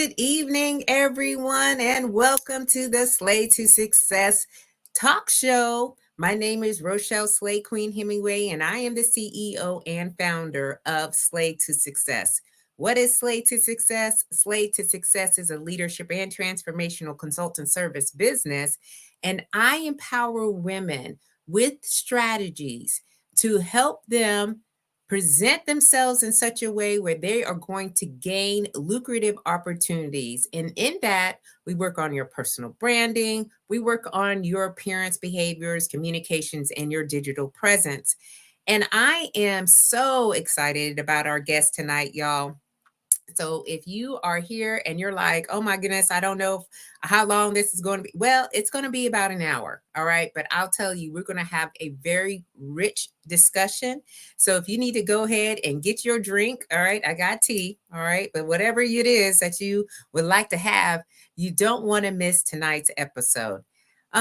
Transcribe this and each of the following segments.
Good evening, everyone, and welcome to the Slay to Success talk show. My name is Rochelle Slay Queen Hemingway, and I am the CEO and founder of Slay to Success. What is Slay to Success? Slay to Success is a leadership and transformational consultant service business, and I empower women with strategies to help them present themselves in such a way where they are going to gain lucrative opportunities. And in that, we work on your personal branding, we work on your appearance, behaviors, communications, and your digital presence. And I am so excited about our guest tonight, y'all. So if you are here and you're like, oh my goodness, I don't know how long this is going to be. Well, it's going to be about an hour. All right. But I'll tell you, we're going to have a very rich discussion. So if you need to go ahead and get your drink, all right, I got tea. All right. But whatever it is that you would like to have, you don't want to miss tonight's episode.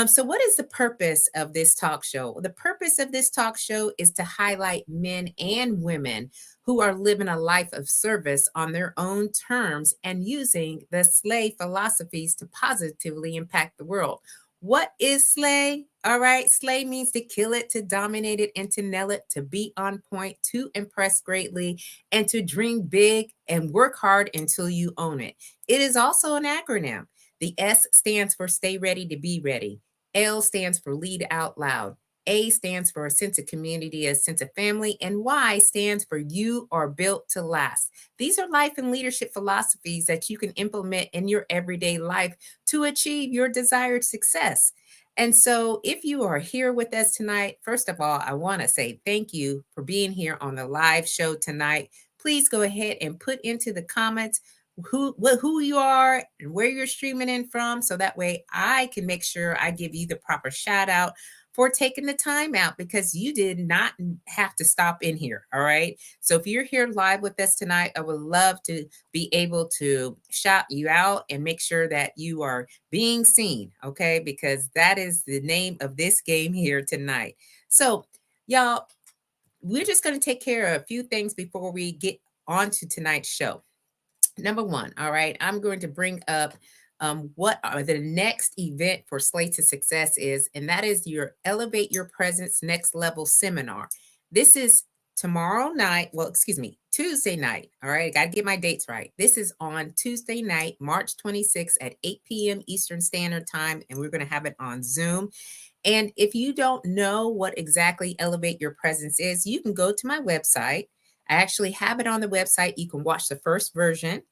So what is the purpose of this talk show? Well, the purpose of this talk show is to highlight men and women who are living a life of service on their own terms and using the SLAY philosophies to positively impact the world. What is SLAY? All right, SLAY means to kill it, to dominate it, and to nail it, to be on point, to impress greatly, and to dream big and work hard until you own it. It is also an acronym. The S stands for stay ready to be ready. L stands for lead out loud. A stands for a sense of community, a sense of family, and Y stands for you are built to last. These are life and leadership philosophies that you can implement in your everyday life to achieve your desired success. And so, if you are here with us tonight, first of all, I want to say thank you for being here on the live show tonight. Please go ahead and put into the comments who you are and where you're streaming in from, so that way I can make sure I give you the proper shout out for taking the time out, because you did not have to stop in here. All right. So if you're here live with us tonight, I would love to be able to shout you out and make sure that you are being seen. Okay. Because that is the name of this game here tonight. So, y'all, we're just going to take care of a few things before we get on to tonight's show. Number one, all right, I'm going to bring up what are the next event for Slay to Success is, and that is your Elevate Your Presence Next Level seminar. This is tomorrow night. Well, excuse me, Tuesday night. All right, I got to get my dates right. This is on Tuesday night, March 26th at 8 p.m. Eastern Standard Time, and we're going to have it on Zoom. And if you don't know what exactly Elevate Your Presence is, you can go to my website. I actually have it on the website. You can watch the first version.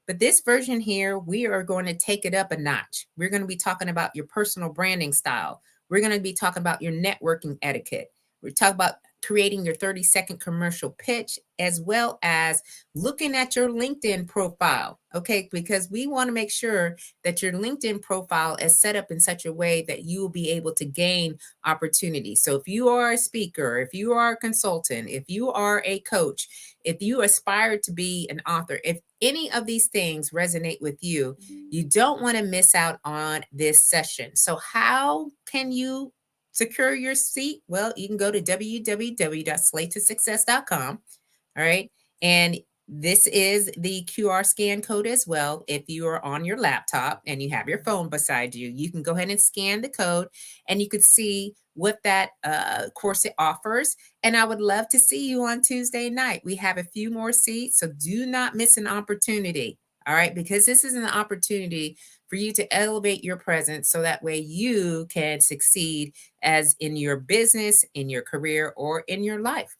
But this version here, we are going to take it up a notch. We're going to be talking about your personal branding style. We're going to be talking about your networking etiquette. We're talking about creating your 30-second commercial pitch, as well as looking at your LinkedIn profile, okay? Because we want to make sure that your LinkedIn profile is set up in such a way that you will be able to gain opportunities. So if you are a speaker, if you are a consultant, if you are a coach, if you aspire to be an author, if any of these things resonate with you, you don't want to miss out on this session. So how can you secure your seat? Well, you can go to www.slaytosuccess.com. All right. And this is the QR scan code as well. If you are on your laptop and you have your phone beside you, you can go ahead and scan the code and you could see what that course it offers. And I would love to see you on Tuesday night. We have a few more seats, so do not miss an opportunity. All right, because this is an opportunity for you to elevate your presence so that way you can succeed as in your business, in your career, or in your life.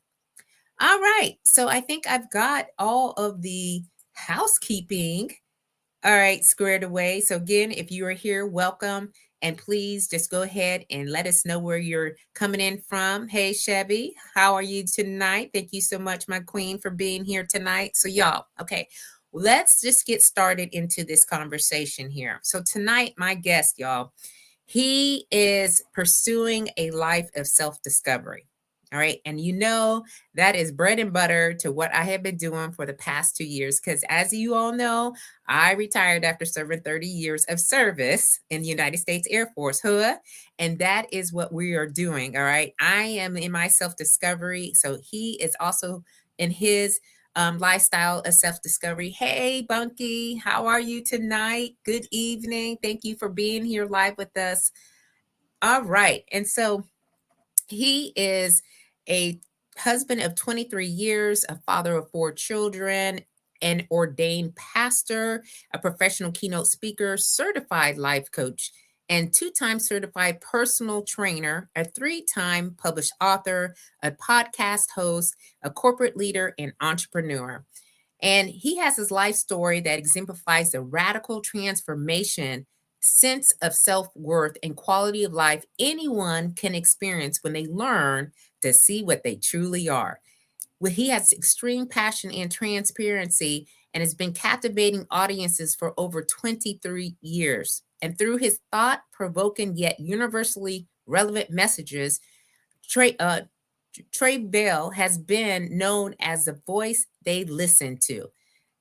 All right, so I think I've got all of the housekeeping, all right, squared away. So again, if you are here, welcome. And please just go ahead and let us know where you're coming in from. Hey, Chevy, how are you tonight? Thank you so much, my queen, for being here tonight. So y'all, okay, let's just get started into this conversation here. So tonight, my guest, y'all, he is pursuing a life of self-discovery. All right. And you know, that is bread and butter to what I have been doing for the past 2 years. Because as you all know, I retired after serving 30 years of service in the United States Air Force. And that is what we are doing. All right. I am in my self-discovery. So he is also in his lifestyle of self-discovery. Hey, Bunky, how are you tonight? Good evening. Thank you for being here live with us. All right. And so he is a husband of 23 years, a father of 4 children, an ordained pastor, a professional keynote speaker, certified life coach, and 2-time certified personal trainer, a 3-time published author, a podcast host, a corporate leader, and entrepreneur. And he has his life story that exemplifies the radical transformation, sense of self-worth, and quality of life anyone can experience when they learn to see what they truly are. Well, he has extreme passion and transparency and has been captivating audiences for over 23 years. And through his thought-provoking yet universally relevant messages, Treveal has been known as the voice they listen to.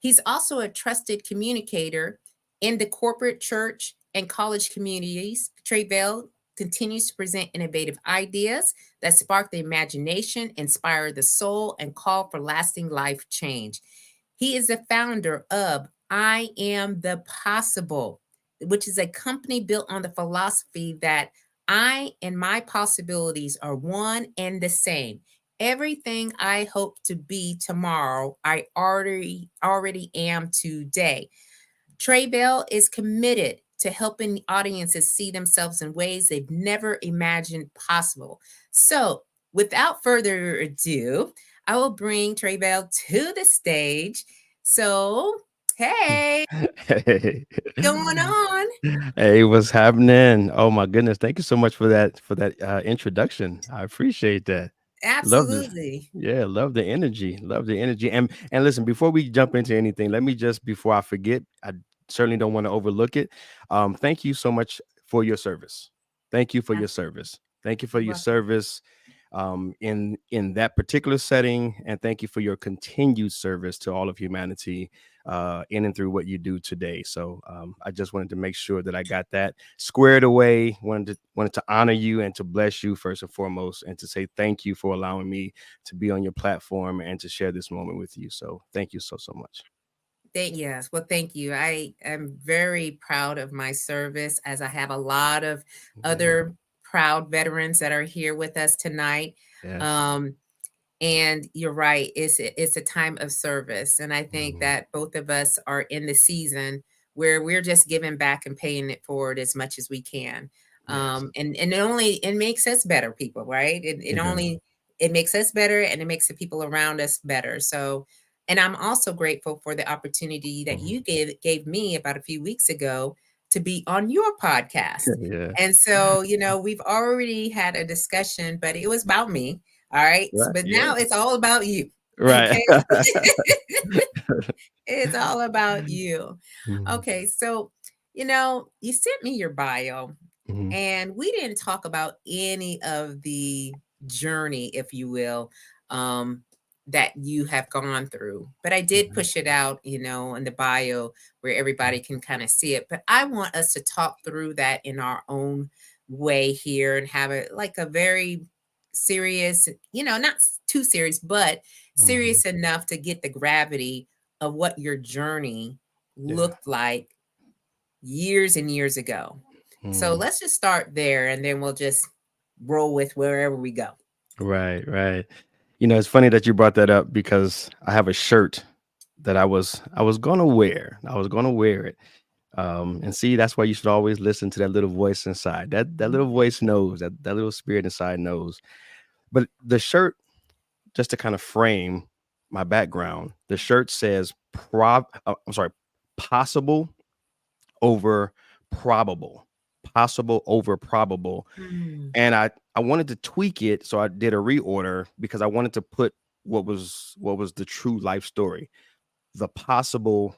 He's also a trusted communicator in the corporate, church, and college communities. Treveal continues to present innovative ideas that spark the imagination, inspire the soul, and call for lasting life change. He is the founder of I Am the Possible, which is a company built on the philosophy that I and my possibilities are one and the same. Everything I hope to be tomorrow, I already am today. Treveal is committed to helping audiences see themselves in ways they've never imagined possible. So, without further ado, I will bring Treveal to the stage. So, hey, Hey. what's going on? Hey, what's happening? Oh my goodness. Thank you so much for that introduction. I appreciate that. Love the Absolutely. Yeah, love the energy. Love the energy. And listen, before we jump into anything, let me just before I forget, I certainly don't want to overlook it. Thank you so much for your service. Thank you for your service. Thank you for You're your welcome. service in that particular setting, and thank you for your continued service to all of humanity in and through what you do today. So I just wanted to make sure that I got that squared away. Wanted to honor you and to bless you first and foremost, and to say thank you for allowing me to be on your platform and to share this moment with you. So thank you so much. Yes, well, thank you. I am very proud of my service, as I have a lot of Yeah. other proud veterans that are here with us tonight. Yes. Um, And you're right, it's a time of service, and I think Mhm. that both of us are in the season where we're just giving back and paying it forward as much as we can. Yes. And it makes us better people, right? It It does. only it makes us better, and it makes the people around us better. So, and I'm also grateful for the opportunity that Mhm. you gave me about a few weeks ago to be on your podcast. Yeah. And so, we've already had a discussion, but it was about me. All right. So, Right. but Yeah. now it's all about you. Right. Okay. It's all about you. Mhm. Okay. So, you sent me your bio, Mhm. and we didn't talk about any of the journey, if you will, um, that you have gone through. But I did Mhm. push it out, in the bio where everybody can kind of see it. But I want us to talk through that in our own way here and have it like a very serious, not too serious, but Mhm. serious enough to get the gravity of what your journey Yeah. looked like years and years ago. So Mm. let's just start there and then we'll just roll with wherever we go. Right, right. It's funny that you brought that up because I have a shirt that I was gonna wear. I was gonna wear it. And see, that's why you should always listen to that little voice inside. That Mhm. little voice knows, that little spirit inside knows. But the shirt, just to kind of frame my background, the shirt says I'm sorry, possible over probable. Possible over probable. Mm, And I wanted to tweak it, so I did a reorder because I wanted to put what was the true life story, the possible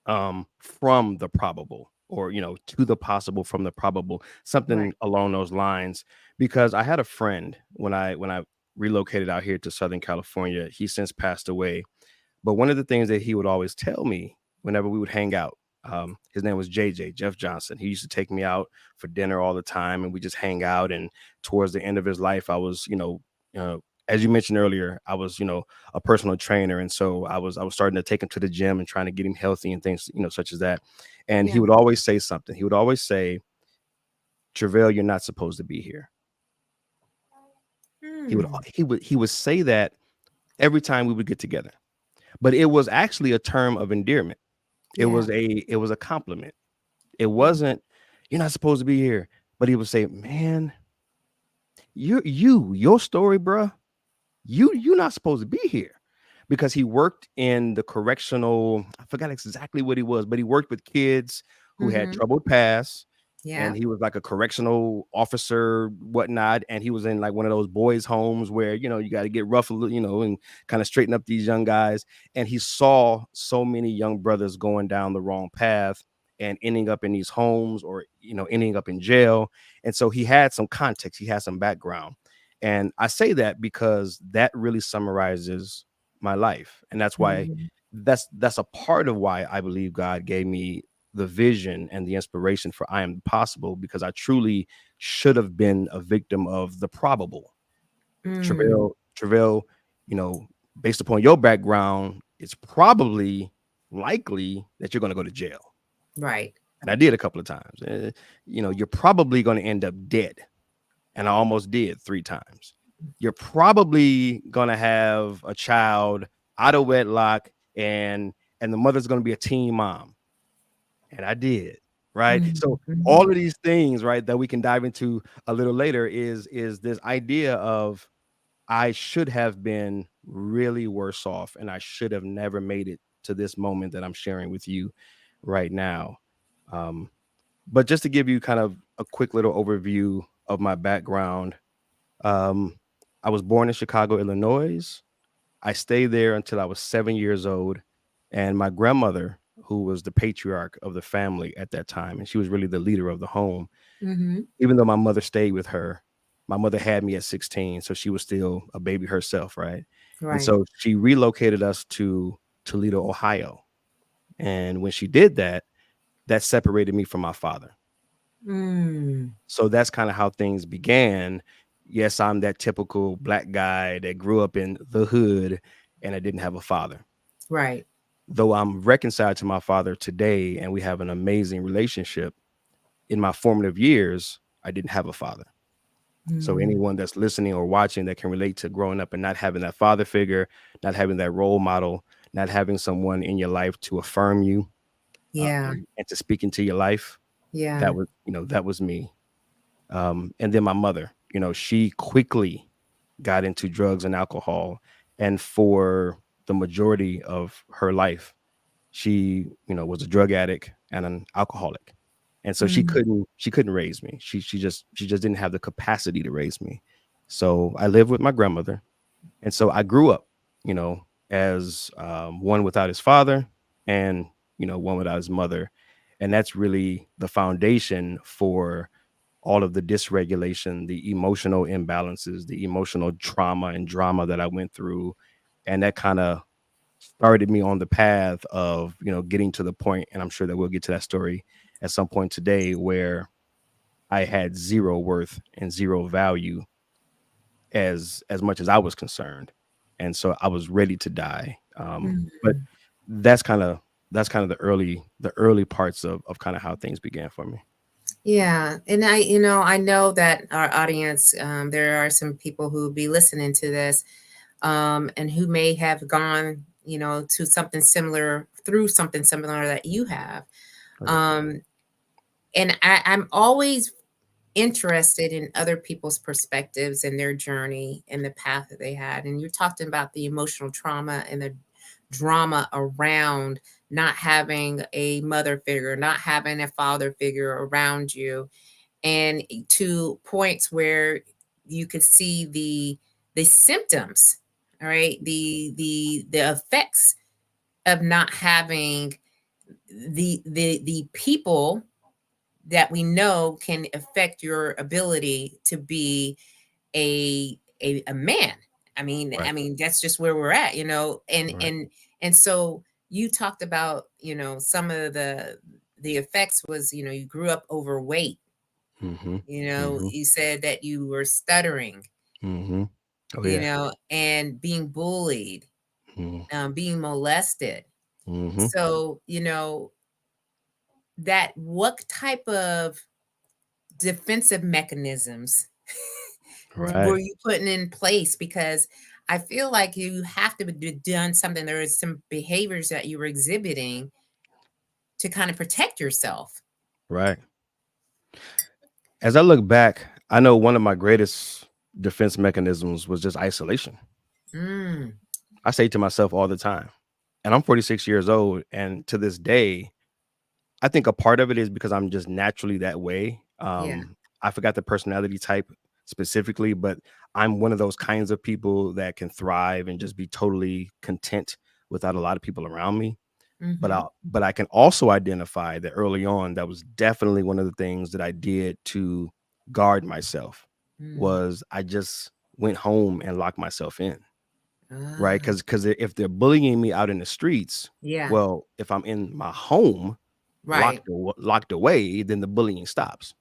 from the probable, or to the possible from the probable, right. something along those lines. Because I had a friend when I relocated out here to Southern California. He since passed away, but one of the things that he would always tell me whenever we would hang out, his name was JJ, Jeff Johnson. He used to take me out for dinner all the time, and we just hang out. And towards the end of his life, I was, as you mentioned earlier, I was, a personal trainer. And so I was starting to take him to the gym and trying to get him healthy and things, such as that. And he Yeah. would always say something. He would always say, Treveal, you're not supposed to be here. Hmm. He would say that every time we would get together. But it was actually a term of endearment. Yeah. It was a compliment. It Yeah. wasn't, you're not supposed to be here. But he would say, man, your story, bruh, you're not supposed to be here. Because he worked in the correctional, I forgot exactly what he was, but he worked with kids who had Mm-hmm. troubled pasts, Yeah. and he was like a correctional officer, whatnot. And he was in like one of those boys' homes where, you got to get rough, and kind of straighten up these young guys. And he saw so many young brothers going down the wrong path and ending up in these homes, or, ending up in jail. And so he had some context, he had some background. And I say that because that really summarizes my life. And that's why Mm-hmm. that's a part of why I believe God gave me the vision and the inspiration for I Am Possible, because I truly should have been a victim of the probable. Mm. Treveal, you know, based upon your background, it's probably likely that you're going to go to jail. Right. And I did a couple of times. You're probably going to end up dead. And I almost did 3 times. You're probably going to have a child out of wedlock, and the mother's going to be a teen mom. And I did, right? So Mm-hmm. all of these things, right, that we can dive into a little later is this idea of I should have been really worse off, and I should have never made it to this moment that I'm sharing with you right now. Um, but just to give you kind of a quick little overview of my background, um, I was born in Chicago, Illinois. I stayed there until I was 7 years old. And my grandmother, who was the patriarch of the family at that time, and she was really the leader of the home, Mm-hmm. even though my mother stayed with her, my mother had me at 16. So she was still a baby herself, right? And Right. so she relocated us to Toledo, Ohio. And when she did that, that separated me from my father. Mm. So that's kind of how things began. Yes, I'm that typical black guy that grew up in the hood and I didn't have a father. Right. Though I'm reconciled to my father today and we have an amazing relationship, in my formative years, I didn't have a father. So Mm. anyone that's listening or watching that can relate to growing up and not having that father figure, not having that role model, not having someone in your life to affirm you, Yeah. and to speak into your life, Yeah. that was me. And then my mother, she quickly got into drugs and alcohol. And for the majority of her life, she, was a drug addict and an alcoholic. And so she Mm. couldn't raise me. She just didn't have the capacity to raise me. So I lived with my grandmother. And so I grew up, as one without his father and, one without his mother. And that's really the foundation for all of the dysregulation, the emotional imbalances, the emotional trauma and drama that I went through. And that kind of started me on the path of, getting to the point, and I'm sure that we'll get to that story at some point today, where I had zero worth and zero value as much as I was concerned. And so I was ready to die. But Mm. that's kind of the early parts of kind of how things began for me. Yeah, and I know that our audience, there are some people who will be listening to this, and who may have gone, to something similar, through something similar that you have. Okay. Um, and I'm always interested in other people's perspectives and their journey and the path that they had. And you're talking about the emotional trauma and the drama around not having a mother figure, not having a father figure around you, and to points where you could see the symptoms, all right, the effects of not having the people that we know can affect your ability to be a man. Right. That's just where we're at, and Right. and so you talked about, some of the effects was, you grew up overweight. Mm-hmm. Mm-hmm. You said that you were stuttering. Mm-hmm. Oh you yeah. know, and being bullied, Mm-hmm. being molested. Mm-hmm. So, you know, that what type of defensive mechanisms were Right. you putting in place? Because I feel like you have to be done something. There is some behaviors that you were exhibiting to kind of protect yourself. Right. As I look back, I know one of my greatest defense mechanisms was just isolation. Mm, I say to myself all the time, and I'm 46 years old, and to this day, I think a part of it is because I'm just naturally that way. yeah. I forgot the personality type specifically, but I'm one of those kinds of people that can thrive and just be totally content without a lot of people around me. Mm-hmm. But I can also identify that early on, that was definitely one of the things that I did to guard myself. Mm. Was I just went home and locked myself in, right? Ah, Because if they're bullying me out in the streets, yeah. well, if I'm in my home Right. locked away, then the bullying stops.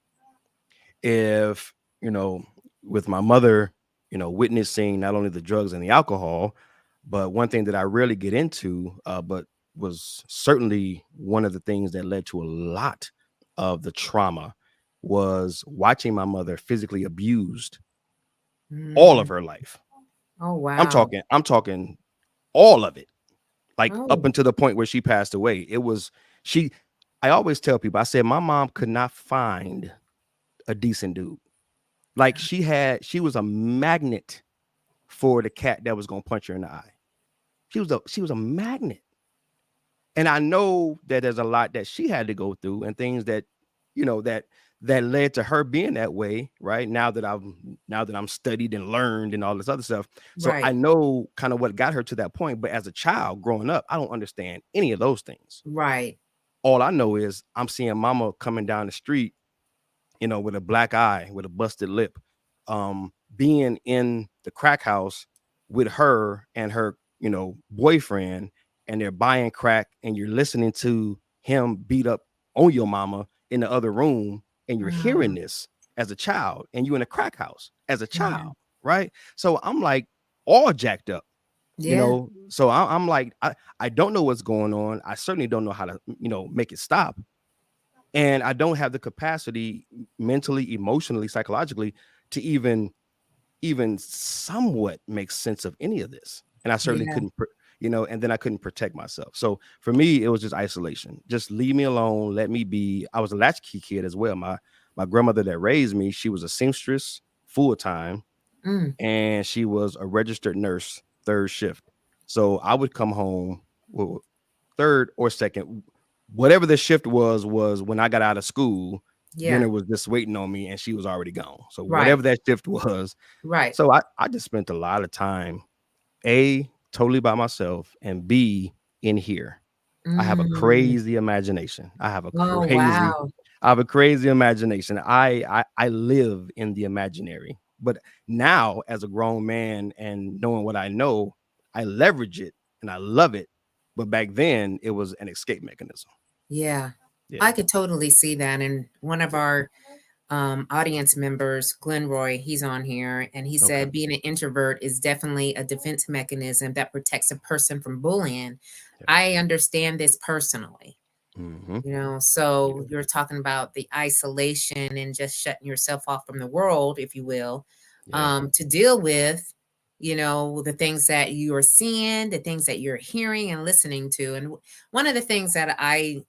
If, you know, with my mother, witnessing not only the drugs and the alcohol, but one thing that I rarely get into, but was certainly one of the things that led to a lot of the trauma, was watching my mother physically abused all of Mm. her life. Oh, I'm wow. talking, I'm talking all of it, like up Oh, until the point where she passed away. It was she. I always tell people, I said my mom could not find a decent dude. Like she was a magnet for the cat that was gonna punch her in the eye. She was a magnet. And I know that there's a lot that she had to go through and things that, that led to her being that way, right? Now that I'm studied and learned and all this other stuff. So I right. know kind of what got her to that point. But as a child growing up, I don't understand any of those things. Right. All I know is I'm seeing mama coming down the street, with a black eye, with a busted lip, being in the crack house with her and her, boyfriend, and they're buying crack, and you're listening to him beat up on your mama in the other room, and you're Ah, hearing this as a child, and you in a crack house as a yeah. child, right? So I'm like all jacked up, Yeah. So I'm like, I don't know what's going on. I certainly don't know how to, make it stop, and I don't have the capacity mentally, emotionally, psychologically to even somewhat make sense of any of this. And I certainly Yeah. couldn't, and then I couldn't protect myself. So for me, it was just isolation. Just leave me alone, let me be. I was a latchkey kid as well. My grandmother that raised me, she was a seamstress full time, Mm. and she was a registered nurse third shift. So I would come home, well, third or second, whatever the shift was when I got out of school, Yeah. dinner was just waiting on me and she was already gone. So Right. whatever that shift was, Right. so I just spent a lot of time, A, totally by myself, and B, in here. I have a Mm. crazy imagination. Oh, wow. I have a crazy imagination. I live in the imaginary. But now, as a grown man and knowing what I know, I leverage it and I love it. But back then, it was an escape mechanism. Yeah. I Yeah. could totally see that. And one of Yeah. our audience members, Glenn Roy, he's on here, and he Okay. said being an introvert is definitely a defense mechanism that protects a person from bullying. Yeah. I understand this personally. Mm-hmm. You know, so Yeah. you're talking about the isolation and just shutting yourself off from the world, if you will, Yeah. to deal with, you know, the things that you are seeing, the things that you're hearing and listening to. And one of the things that I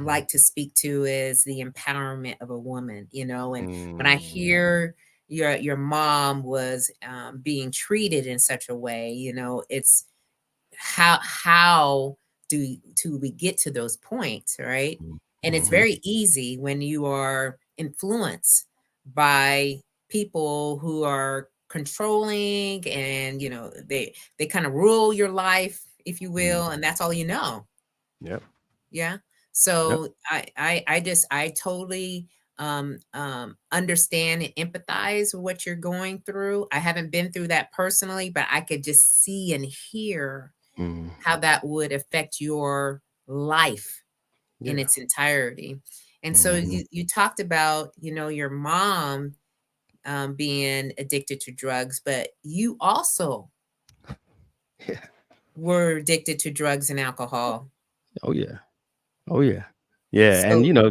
like to speak to is the empowerment of a woman, you know, and when I Mm, hear your mom was being treated in such a way, you know, it's how do we get to those points, right? And it's mm-hmm. very easy when you are influenced by people who are controlling, and you know they kind of rule your life, if you Mm, will, and that's all you know. yep. Yeah. Yep. So I totally understand and empathize with what you're going through. I haven't been through that personally, but I could just see and hear Mm, how that would affect your life in yeah. its entirety. And so Mm-hmm. you talked about, you know, your mom being addicted to drugs, but you also Yeah. were addicted to drugs and alcohol. Oh yeah. Oh yeah. Yeah. And So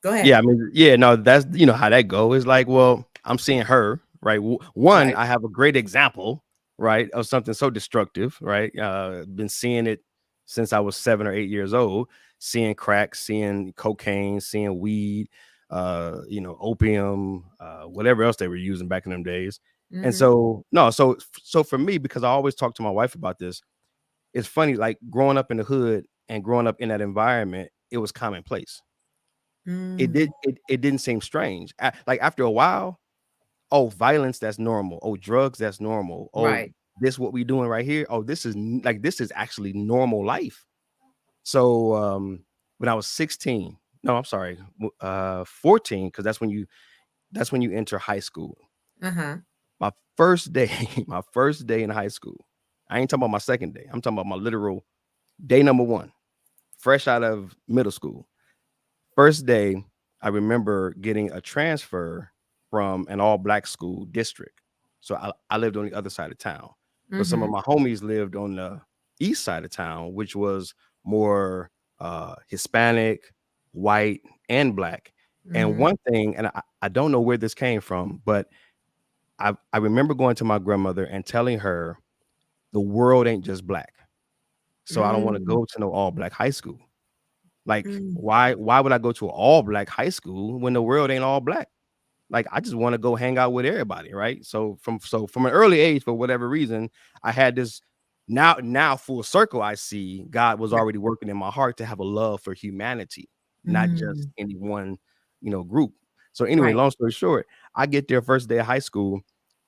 go ahead. yeah, I mean, yeah, no, that's how that go. It's like, well, I'm seeing her, right? One, Right. I have a great example, right, of something so destructive, right? Been seeing it since I was 7 or 8 years old, seeing crack, seeing cocaine, seeing weed, opium, whatever else they were using back in them days. And Mm-hmm. so, no, so for me, because I always talk to my wife about this, it's funny, like growing up in the hood and growing up in that environment, it was commonplace. Mm. It didn't seem strange. Like after a while, oh, violence, that's normal. Oh, drugs, that's normal. Oh, Right. this what we doing right here. Oh, this is actually normal life. So when I was 16, no, I'm sorry, 14, because that's when you enter high school. Uh-huh. My first day, my first day in high school. I ain't talking about my second day. I'm talking about my literal day number one, fresh out of middle school. First day, I remember getting a transfer from an all black school district. So I lived on the other side of town, but some of Mm-hmm. my homies lived on the east side of town, which was more Hispanic, white, and black. And Mm-hmm. one thing, and I don't know where this came from, but I remember going to my grandmother and telling her the world ain't just black. So I don't want to Mm. go to no all black high school. Like, Mm. why would I go to an all black high school when the world ain't all black? Like, I just want to go hang out with everybody, right? So from an early age, for whatever reason, I had this now full circle. I see God was Right. already working in my heart to have a love for humanity, not just Mm. any one, group. So anyway, Right. long story short, I get there first day of high school.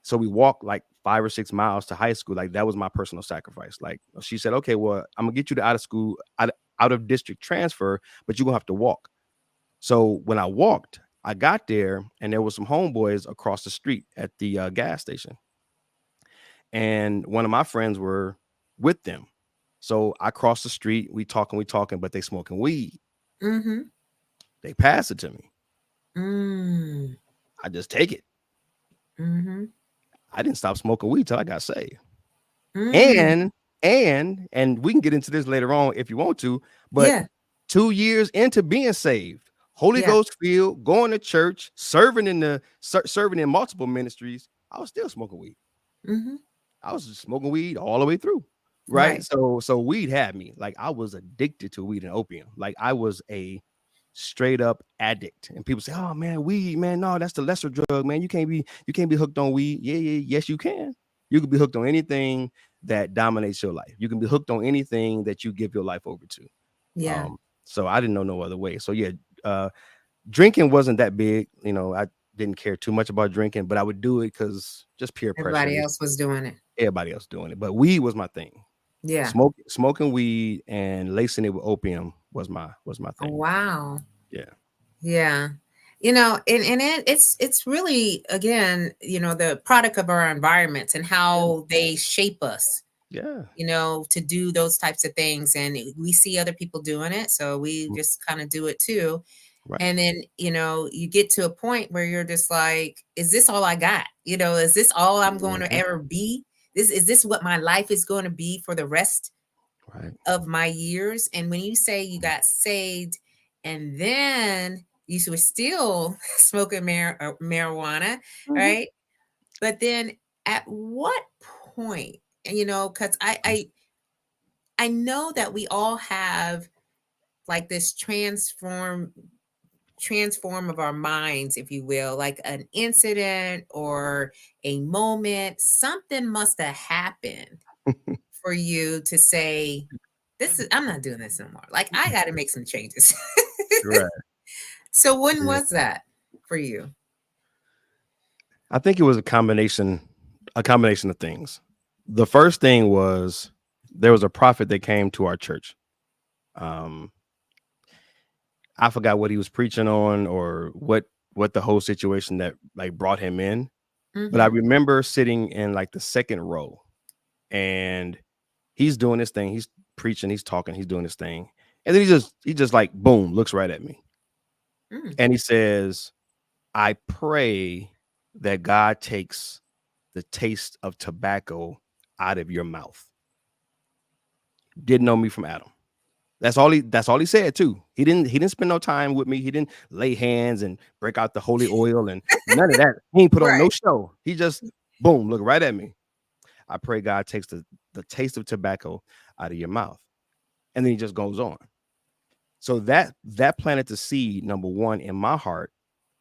So we walk like 5 or 6 miles to high school. Like that was my personal sacrifice. Like she said, okay, well, I'm gonna get you to out of school, out of district transfer, but you're gonna have to walk. So when I walked, I got there and there was some homeboys across the street at the gas station. And one of my friends were with them. So I crossed the street, we talking, but they smoking weed. Mm-hmm. They pass it to me. Mm. I just take it. Mm-hmm. I didn't stop smoking weed till I got saved. Mm. And we can get into this later on if you want to, but Yeah. 2 years into being saved, Holy Yeah. Ghost filled, going to church, serving in multiple ministries, I was still smoking weed. Mm-hmm. I was just smoking weed all the way through. Right. Right. So weed had me. Like I was addicted to weed and opium. Like I was a straight up addict. And people say, oh man, weed, man. No, that's the lesser drug, man. You can't be hooked on weed. Yes, you can. You can be hooked on anything that dominates your life. You can be hooked on anything that you give your life over to. Yeah. So I didn't know no other way. So yeah, drinking wasn't that big. I didn't care too much about drinking, but I would do it because just peer pressure. Everybody else was doing it. Everybody else doing it, but weed was my thing. Yeah. Smoking weed and lacing it with opium was my thing. Wow. Yeah. Yeah. It's really, again, the product of our environments and Yeah. how they shape us, Yeah. to do those types of things. And we see other people doing it, so we Mm, just kind of do it too. right. And then, you get to a point where you're just like, is this all I got? Is this all I'm going to Mhm. ever be? Is this what my life is going to be for the rest Right. of my years? And when you say you got saved and then you were still smoking marijuana, Mhm. right? But then at what point, because I know that we all have like this transform of our minds, if you will, like an incident or a moment. Something must have happened for you to say, I'm not doing this no more. Like, I got to make some changes. Right. So when Yeah. was that for you? I think it was a combination of things. The first thing was there was a prophet that came to our church. Um, I forgot what he was preaching on or what the whole situation that like brought him in. But I Mm-hmm. remember sitting in like the second row and he's doing this thing. He's preaching, he's talking, he's doing this thing. And then he just like boom, looks right at me. Mm. And he says, I pray that God takes the taste of tobacco out of your mouth. Didn't know me from Adam. That's all he said too. He didn't spend no time with me. He didn't lay hands and break out the holy oil and none of that. He ain't put on no Right. show. He just boom, look right at me. I pray God takes the taste of tobacco out of your mouth. And then he just goes on. So that planted the seed, number one, in my heart,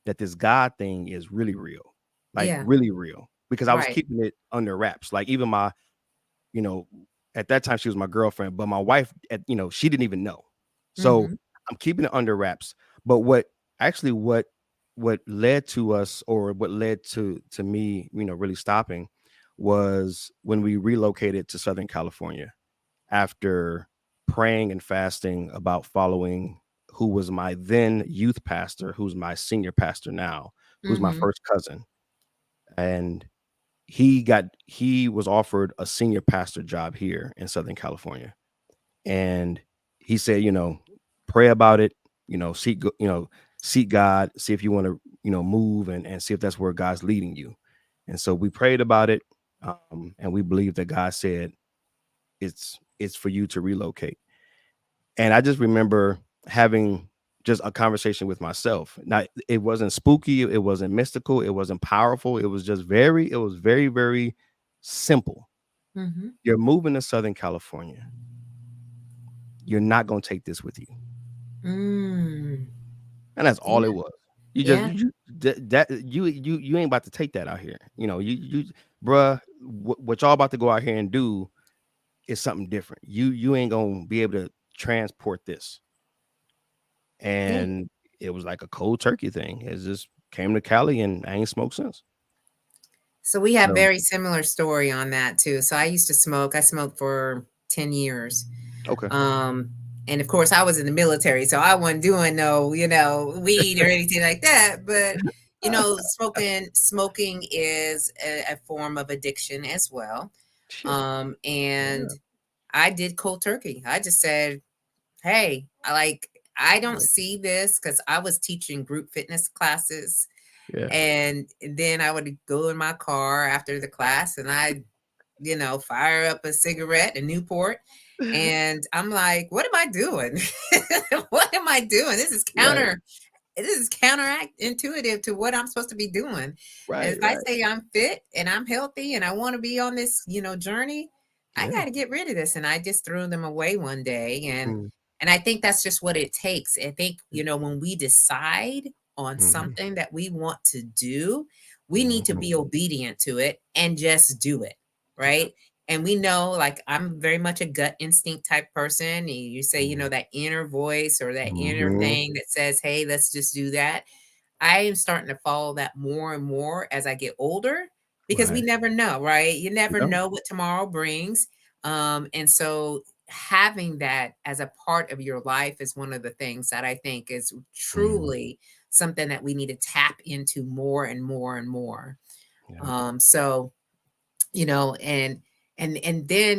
that this God thing is really real. Like Yeah. really real. Because I was Right. keeping it under wraps. Like even my, you know, at that time she was my girlfriend, but my wife, she didn't even know. So Mm-hmm. I'm keeping it under wraps. But what led to us, or what led to me, really stopping, was when we relocated to Southern California after praying and fasting about following who was my then youth pastor, who's my senior pastor now, who's my Mm-hmm. first cousin. And he was offered a senior pastor job here in Southern California. And he said, pray about it, seek God, see if you want to, move and see if that's where God's leading you. And so we prayed about it. And we believe that God said it's for you to relocate. And I just remember having just a conversation with myself. Now, it wasn't spooky, it wasn't mystical, it wasn't powerful. It was very, very simple. Mm-hmm. You're moving to Southern California. You're not going to take this with you. Mm. And that's all Yeah. it was. You just Yeah. you ain't about to take that out here. You bruh, what y'all about to go out here and do is something different. You ain't going to be able to transport this. Yeah. And it was like a cold turkey thing. It just came to Cali and I ain't smoked since. So we have So very similar story on that too. So I used to smoke. I smoked for 10 years. okay. Um, and of course I was in the military, so I wasn't doing no, weed or anything like that. But smoking is a form of addiction as well. Shit. And Yeah. I did cold turkey. I just said, hey, I don't see this because I was teaching group fitness classes. Yeah. And then I would go in my car after the class and I, fire up a cigarette, a Newport. And I'm like, what am I doing? What am I doing? Right. This is counteract intuitive to what I'm supposed to be doing. And Right. if I Right. say I'm fit and I'm healthy and I want to be on this, journey, I Yeah. got to get rid of this. And I just threw them away one day. Mm-hmm. And I think that's just what it takes. I think, when we decide on Mm-hmm. something that we want to do, we need to Mm-hmm. be obedient to it and just do it. Yeah. Right. And we know, like, I'm very much a gut instinct type person. You say, that inner voice or that inner Mm-hmm. thing that says, hey, let's just do that. I am starting to follow that more and more as I get older because we Right. never know, right? You You never don't. know what tomorrow brings. And so having that as a part of your life is one of the things that I think is Mm-hmm. truly something that we need to tap into more and more and more. Yeah. So and then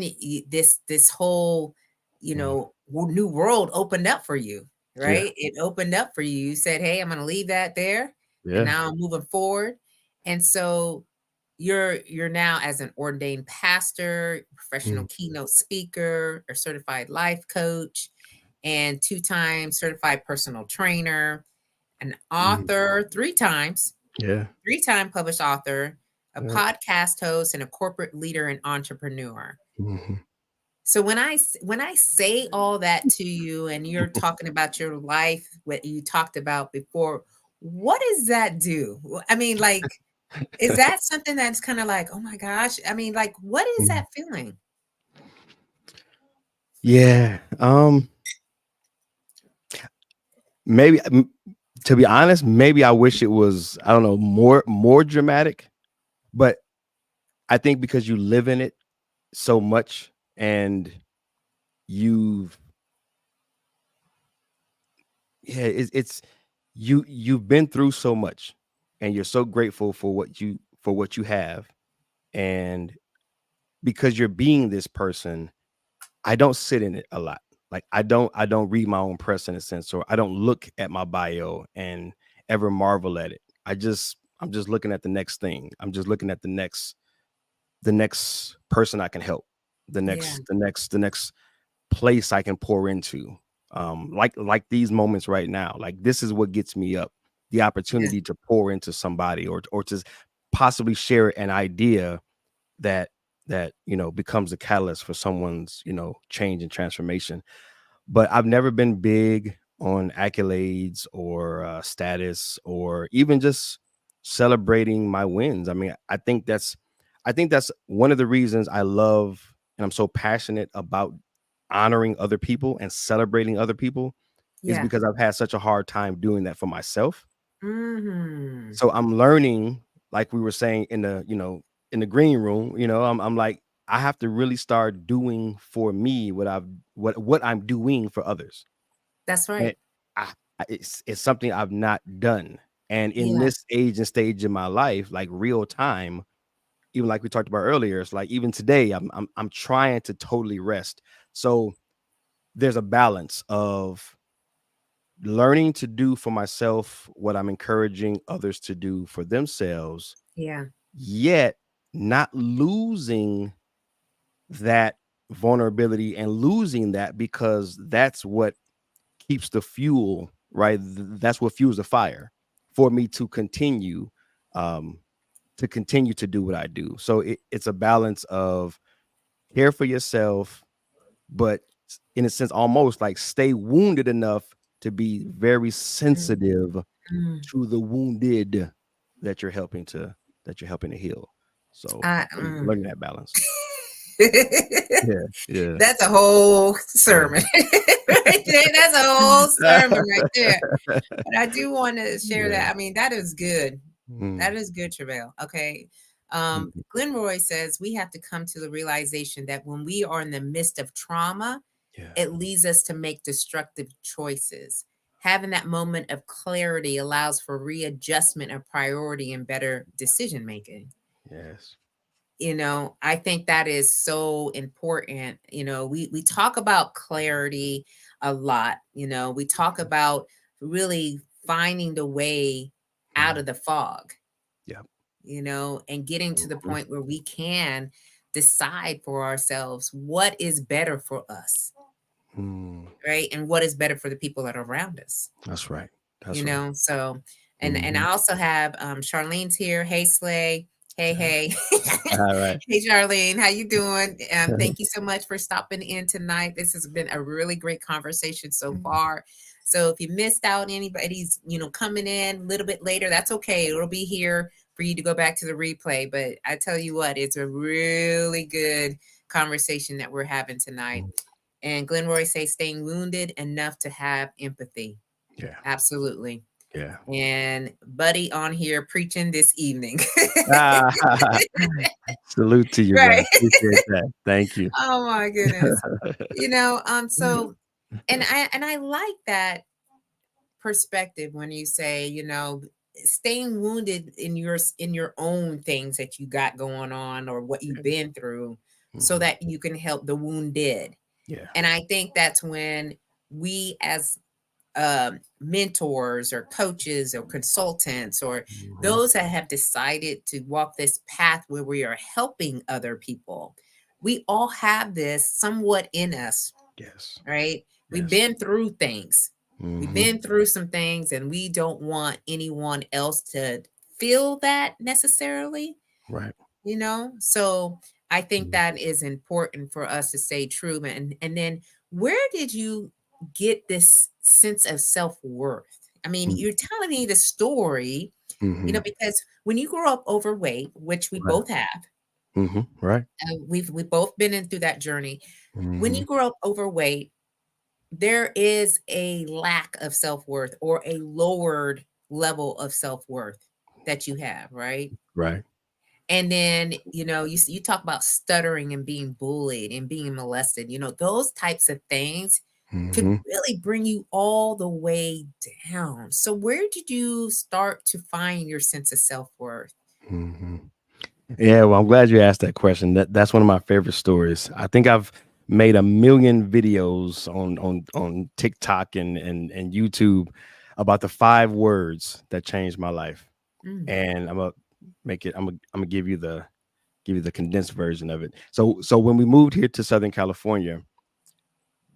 this whole Mm-hmm. new world opened up for you, Yeah. right? It opened up for you. You said, hey, I'm going to leave that there, and Yeah. now I'm moving forward. And so you're now, as an ordained pastor, professional Mm-hmm. keynote speaker, a certified life coach, and 2-time certified personal trainer, an Mm-hmm. author, Yeah. 3-time published author, a Yeah. podcast host, and a corporate leader and entrepreneur. Mm-hmm. So when I say all that to you and you're talking about your life, what you talked about before, what does that do? I mean, like, is that something that's kind of like, oh my gosh? I mean, like, what is that feeling? Yeah. Maybe to be honest, maybe I wish it was, I don't know, more dramatic, but I think because you live in it so much and you've it's you've been through so much and you're so grateful for what you have, and because you're being this person, I don't sit in it a lot. Like I don't read my own press in a sense, or I don't look at my bio and ever marvel at it. I'm just looking at the next thing. I'm just looking at the next person I can help, the Yeah. next place I can pour into. Like these moments right now, like this is what gets me up, the Yeah. opportunity to pour into somebody or to possibly share an idea that becomes a catalyst for someone's change and transformation. But I've never been big on accolades or status or even just celebrating my wins. I mean, I think that's one of the reasons I love and I'm so passionate about honoring other people and celebrating other people is Yeah. because I've had such a hard time doing that for myself. Hmm. So I'm learning, like we were saying in the, in the green room, I'm like, I have to really start doing for me what I'm doing for others. That's And right. it's something I've not done. And in Yeah. this age and stage in my life, like real time, even like we talked about earlier, it's like even today, I'm trying to totally rest. So there's a balance of learning to do for myself what I'm encouraging others to do for themselves, Yeah. yet not losing that vulnerability and losing that because that's what keeps the fuel, right? That's what fuels the fire for me um, to continue to do what I do. So it's a balance of care for yourself, but in a sense, almost like stay wounded enough to be very sensitive Mm. to the wounded that you're helping to heal. So I, mm. learning that balance. Yeah, yeah. That's a whole Yeah. sermon right there. That's a whole sermon right there. But I do want to share Yeah. that. I mean, that is good. That Mm, is good, Treveal. Okay. mm, Glenn Roy says we have to come to the realization that when we are in the midst of trauma, yeah. it leads us to make destructive choices. Having that moment of clarity allows for readjustment of priority and better decision making. Yes. I think that is so important. We talk about clarity a lot. We talk about really finding the way out Mm, of the fog, yeah. and getting to the Mhm. point where we can decide for ourselves what is better for us, Mm, right? And what is better for the people that are around us. that's right. That's right. So, and I Mhm. also have Charlene's here. Hey, Slay. Hey, hey. All right. Hey, Charlene, how you doing? Thank you so much for stopping in tonight. This has been a really great conversation so far. So if you missed out anybody's, coming in a little bit later, that's okay. It'll be here for you to go back to the replay. But I tell you what, it's a really good conversation that we're having tonight. Mm, And Glenn Roy says, staying wounded enough to have empathy. yeah. Absolutely. Yeah. And Buddy on here preaching this evening. Ah, salute to you, Right. man. Appreciate that. Thank you. Oh my goodness. So and I like that perspective when you say, staying wounded in your own things that you got going on or what you've been through so Mhm. that you can help the wounded. Yeah. And I think that's when we as mentors or coaches or consultants or Mhm. those that have decided to walk this path where we are helping other people, we all have this somewhat in us, Yes. right? We've Yes. been through things. We've Mhm. been through some things and we don't want anyone else to feel that necessarily, Right. so I think Mhm. that is important for us to stay true. And then where did you get this sense of self-worth? I mean, Mm, you're telling me the story, mhm. because when you grow up overweight, which we Right. both have, Mhm. Right. we've both been in through that journey. When Mhm. you grow up overweight, there is a lack of self-worth or a lowered level of self-worth that you have, right? Right. And then, you talk about stuttering and being bullied and being molested, those types of things could Mhm. really bring you all the way down. So where did you start to find your sense of self-worth? Mhm. Yeah, well, I'm glad you asked that question. That's one of my favorite stories. I think I've made a million videos on TikTok and YouTube about the 5 words that changed my life. and I'm gonna give you the condensed version of it. So when we moved here to Southern California,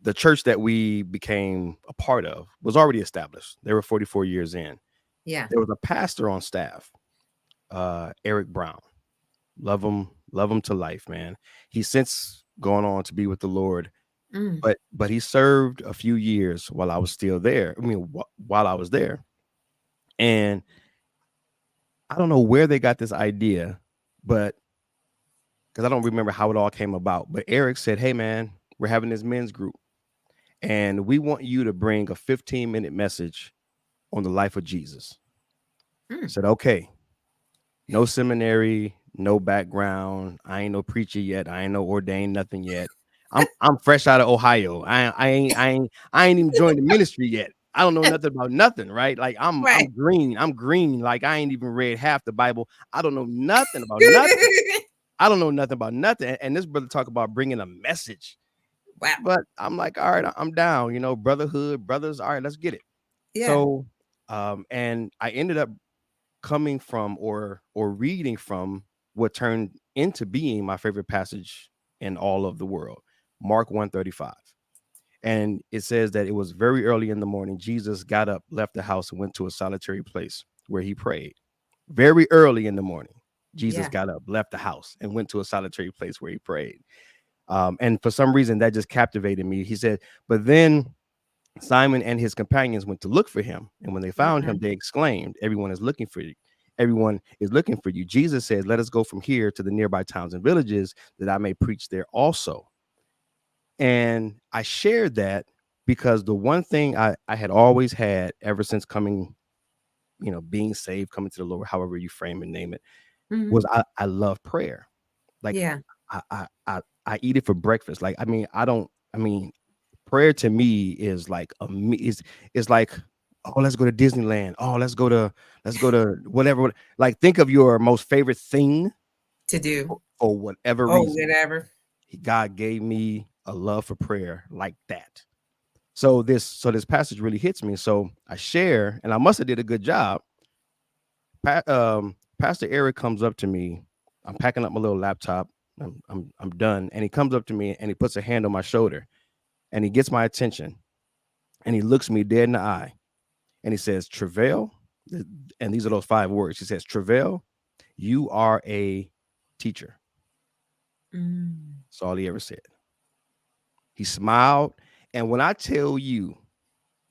the church that we became a part of was already established. They were 44 years in. Yeah. There was a pastor on staff, Eric Brown. Love him to life, man. He's since gone on to be with the Lord, but he served a few years while I was still there. I mean, while I was there, and I don't know where they got this idea, but because I don't remember how it all came about. But Eric said, "Hey, man, we're having this men's group, and we want you to bring a 15-minute message on the life of Jesus." I said, "Okay." No seminary, no background. I ain't no preacher yet. I ain't no ordained nothing yet. I'm fresh out of Ohio. I ain't even joined the ministry yet. I don't know nothing about nothing, right? Like I'm green. I'm green. Like I ain't even read half the Bible. I don't know nothing about nothing. I don't know nothing about nothing. And this brother talk about bringing a message. Wow. But I'm like, all right, I'm down. You know, brotherhood, brothers. All right, let's get it. Yeah. So, and I ended up coming from or reading from what turned into being my favorite passage in all of the world, Mark 1:35. And it says that it was very early in the morning. Jesus got up, left the house, and went to a solitary place where he prayed. Very early in the morning, Jesus got up, left the house, and went to a solitary place where he prayed. And for some reason, that just captivated me. He said, but then Simon and his companions went to look for him. And when they found him, they exclaimed, "Everyone is looking for you. Everyone is looking for you." Jesus said, "Let us go from here to the nearby towns and villages that I may preach there also." And I shared that because the one thing I had always had ever since coming, being saved, coming to the Lord, however you frame and name it, was I love prayer. Like I eat it for breakfast. Like, prayer to me is like is like, oh, let's go to Disneyland. Oh, let's go to whatever. Like, think of your most favorite thing to do for whatever reason. Whatever. God gave me a love for prayer like that. So this passage really hits me. So I share, and I must have did a good job. Pastor Eric comes up to me. I'm packing up my little laptop. I'm done, and he comes up to me and he puts a hand on my shoulder. And he gets my attention and he looks me dead in the eye and he says, "Treveal," and these are those 5 words. He says, "Treveal, you are a teacher." That's all he ever said. He smiled. And when I tell you,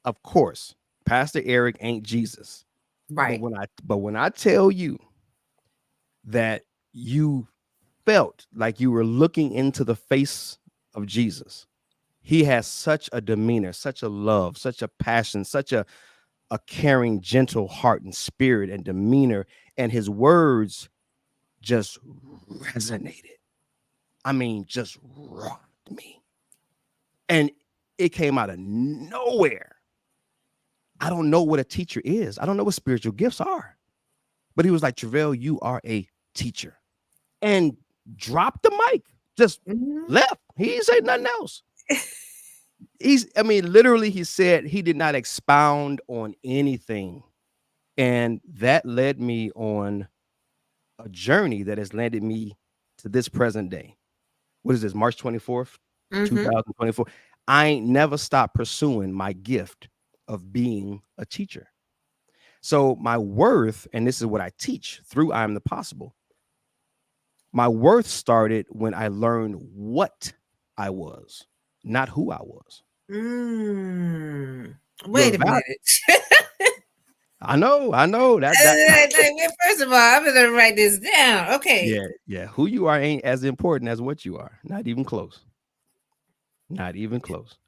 of course, Pastor Eric ain't Jesus. Right. But when I tell you that you felt like you were looking into the face of Jesus, he has such a demeanor, such a love, such a passion, such a caring, gentle heart and spirit and demeanor. And his words just resonated. I mean, just rocked me. And it came out of nowhere. I don't know what a teacher is. I don't know what spiritual gifts are. But he was like, "Treveal, you are a teacher." And dropped the mic. Just left. He didn't say nothing else. Literally, he said he did not expound on anything. And that led me on a journey that has landed me to this present day. What is this, March 24th, 2024? I ain't never stopped pursuing my gift of being a teacher. So my worth, and this is what I teach through I Am the Possible, my worth started when I learned what I was, not who I was. Wait a minute. I know that. First of all, I'm gonna write this down. Okay. Yeah. Who you are ain't as important as what you are. Not even close. Not even close.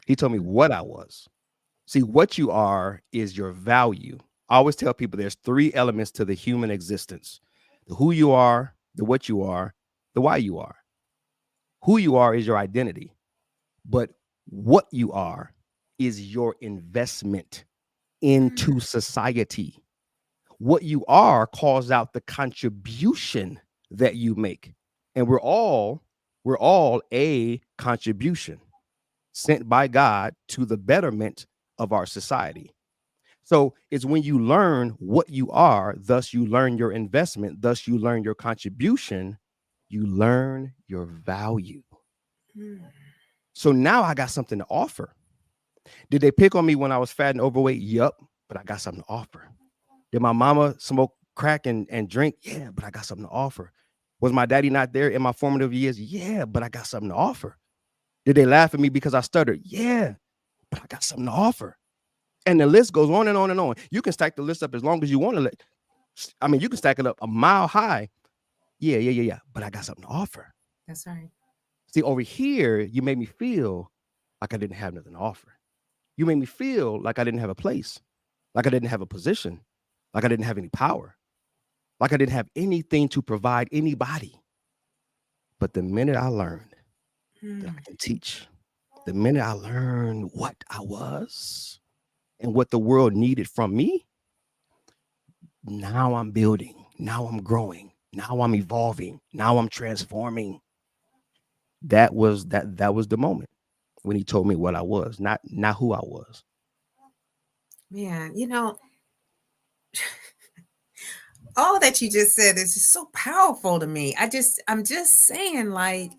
He told me what I was. See, what you are is your value. I always tell people there's 3 elements to the human existence: the who you are, the what you are, the why you are. Who you are is your identity, but what you are is your investment into society. What you are calls out the contribution that you make. And we're all a contribution sent by God to the betterment of our society. So it's when you learn what you are, thus you learn your investment, thus you learn your contribution, you learn your value. So now I got something to offer. Did they pick on me when I was fat and overweight? Yup, but I got something to offer. Did my mama smoke crack and drink? Yeah, but I got something to offer. Was my daddy not there in my formative years? Yeah, but I got something to offer. Did they laugh at me because I stuttered? Yeah, but I got something to offer. And the list goes on and on and on. You can stack the list up as long as you want to. I mean, you can stack it up a mile high. Yeah. But I got something to offer. That's right. See, over here, you made me feel like I didn't have nothing to offer. You made me feel like I didn't have a place, like I didn't have a position, like I didn't have any power, like I didn't have anything to provide anybody. But the minute I learned that I can teach, the minute I learned what I was and what the world needed from me, now I'm building, now I'm growing, now I'm evolving, now I'm transforming. That was the moment when he told me what I was, not who I was. Man, all that you just said is just so powerful to me. I'm just saying, like,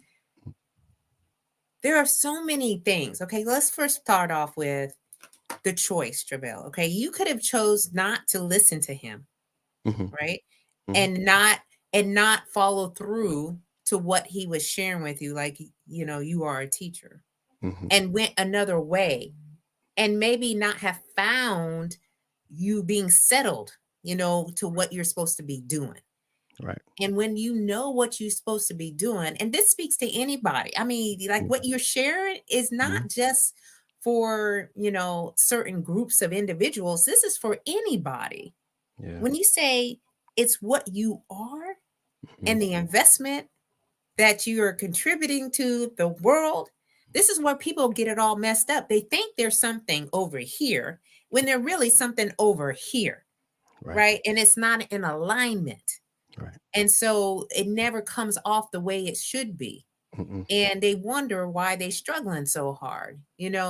there are so many things. Okay, let's first start off with the choice, Treveal. Okay, you could have chose not to listen to him, right? And not follow through to what he was sharing with you, like, you are a teacher, and went another way, and maybe not have found you being settled, to what you're supposed to be doing. Right. And when you know what you're supposed to be doing, and this speaks to anybody. I mean, like, what you're sharing is not just for, certain groups of individuals. This is for anybody. Yeah. When you say it's what you are and the investment that you are contributing to the world, this is where people get it all messed up. They think there's something over here when there's really something over here, right? And it's not in alignment. Right. And so it never comes off the way it should be. And they wonder why they're struggling so hard,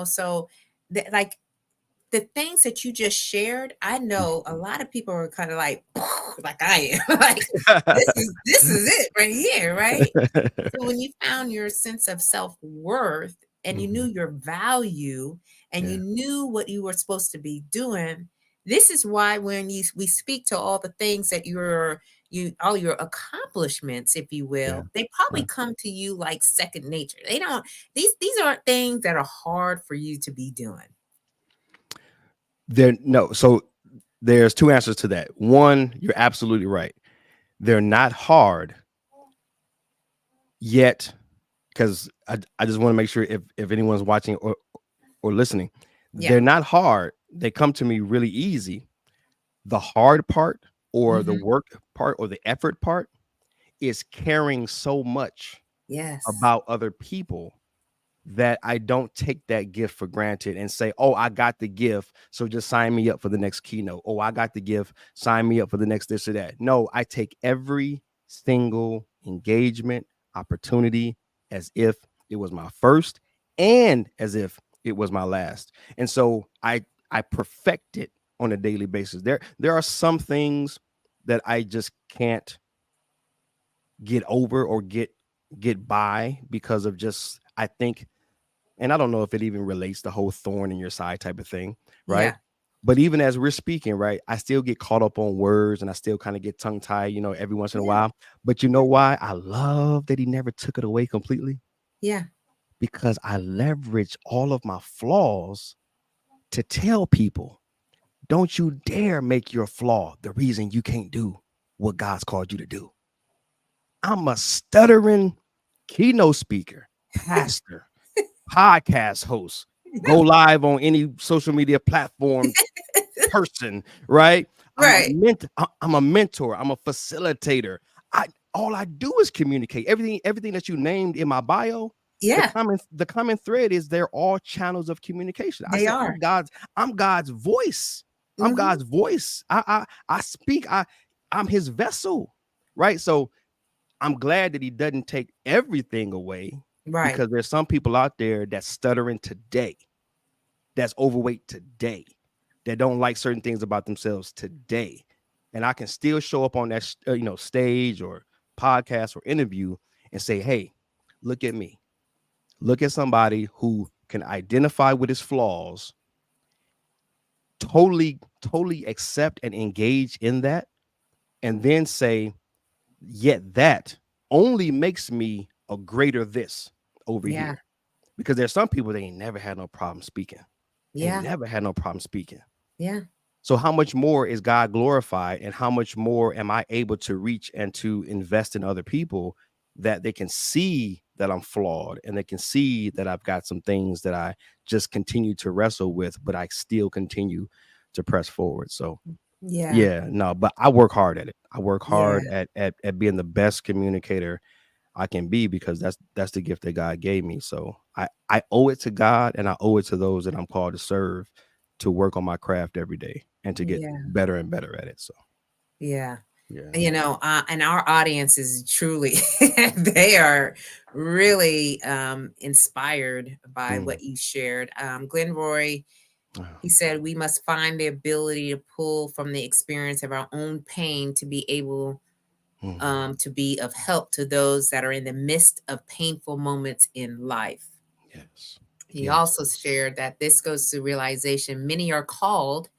So, like, the things that you just shared, I know a lot of people are kind of like I am, like, this is it right here, right? So when you found your sense of self-worth and you knew your value and you knew what you were supposed to be doing, this is why when we speak to all the things that all your accomplishments, if you will, they probably come to you like second nature. They don't, these aren't things that are hard for you to be doing. So there's two answers to that. One, you're absolutely right. They're not hard yet, because I just want to make sure if anyone's watching or listening, they're not hard. They come to me really easy. The hard part or the work part or the effort part is caring so much about other people that I don't take that gift for granted and say, oh, I got the gift, so just sign me up for the next keynote. Oh, I got the gift, sign me up for the next this or that. No, I take every single engagement opportunity as if it was my first and as if it was my last. And so I perfect it on a daily basis. There are some things that I just can't get over or get by because of just, I think, and I don't know if it even relates to the whole thorn in your side type of thing, right? Yeah. But even as we're speaking, right, I still get caught up on words and I still kind of get tongue tied, every once in a while. But you know why? I love that he never took it away completely. Yeah. Because I leverage all of my flaws to tell people, don't you dare make your flaw the reason you can't do what God's called you to do. I'm a stuttering keynote speaker, pastor, podcast host, go live on any social media platform person, right? I'm a mentor. I'm a facilitator. All I do is communicate. Everything that you named in my bio. Yeah. The common thread is they're all channels of communication. They are. I'm God's voice. I'm God's voice. I speak. I'm his vessel, right? So I'm glad that he doesn't take everything away, right? Because there's some people out there that's stuttering today, that's overweight today, that don't like certain things about themselves today, and I can still show up on that stage or podcast or interview and say, hey, look at me. Look at somebody who can identify with his flaws, totally accept and engage in that, and then say, yet that only makes me a greater this over Yeah. here. Because there's some people, they ain't never had no problem speaking. Ain't Yeah. never had no problem speaking. Yeah. So how much more is God glorified, and how much more am I able to reach and to invest in other people, that they can see that I'm flawed, and they can see that I've got some things that I just continue to wrestle with, but I still continue to press forward. So Yeah. yeah, no, but I work hard at it. I work Yeah. hard at being the best communicator I can be, because that's the gift that God gave me. So I owe it to God, and I owe it to those that I'm called to serve, to work on my craft every day and to get Yeah. better and better at it. So Yeah. yeah. And our audience is truly, they are really inspired by Mm. what you shared. Glenn Roy, he said, we must find the ability to pull from the experience of our own pain to be able to be of help to those that are in the midst of painful moments in life. Yes. He Yes. also shared that this goes to realization many are called,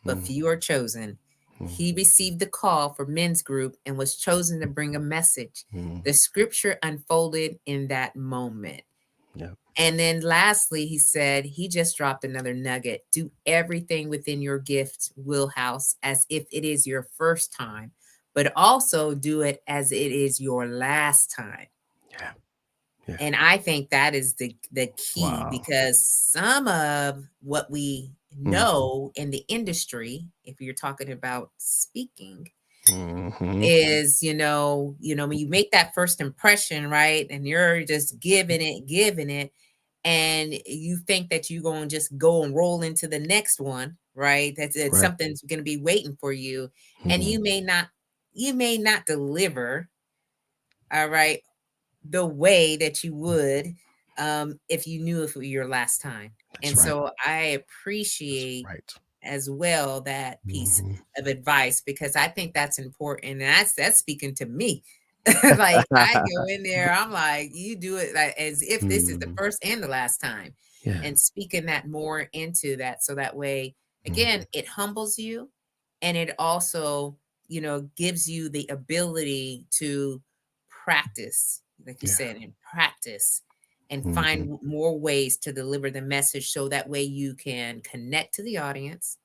but few are chosen. He received the call for men's group and was chosen to bring a message. The scripture unfolded in that moment. Yeah. And then lastly, he said, he just dropped another nugget. Do everything within your gift wheelhouse as if it is your first time, but also do it as it is your last time. Yeah. Yeah. And I think that is the key, Wow. because some of what we know in the industry, if you're talking about speaking, is when you make that first impression, right, and you're just giving it, and you think that you're going to just go and roll into the next one, right, that's Right. something's going to be waiting for you, and you may not deliver, all right, the way that you would if you knew if it were your last time. That's And right. so I That's appreciate right. as well that piece of advice, because I think that's important, and that's speaking to me. Like, I go in there, I'm like, you do it like as if this is the first and the last time, Yeah. and speaking that more into that, so that way, again, it humbles you, and it also gives you the ability to practice, like you Yeah. said, and practice and find more ways to deliver the message, so that way you can connect to the audience,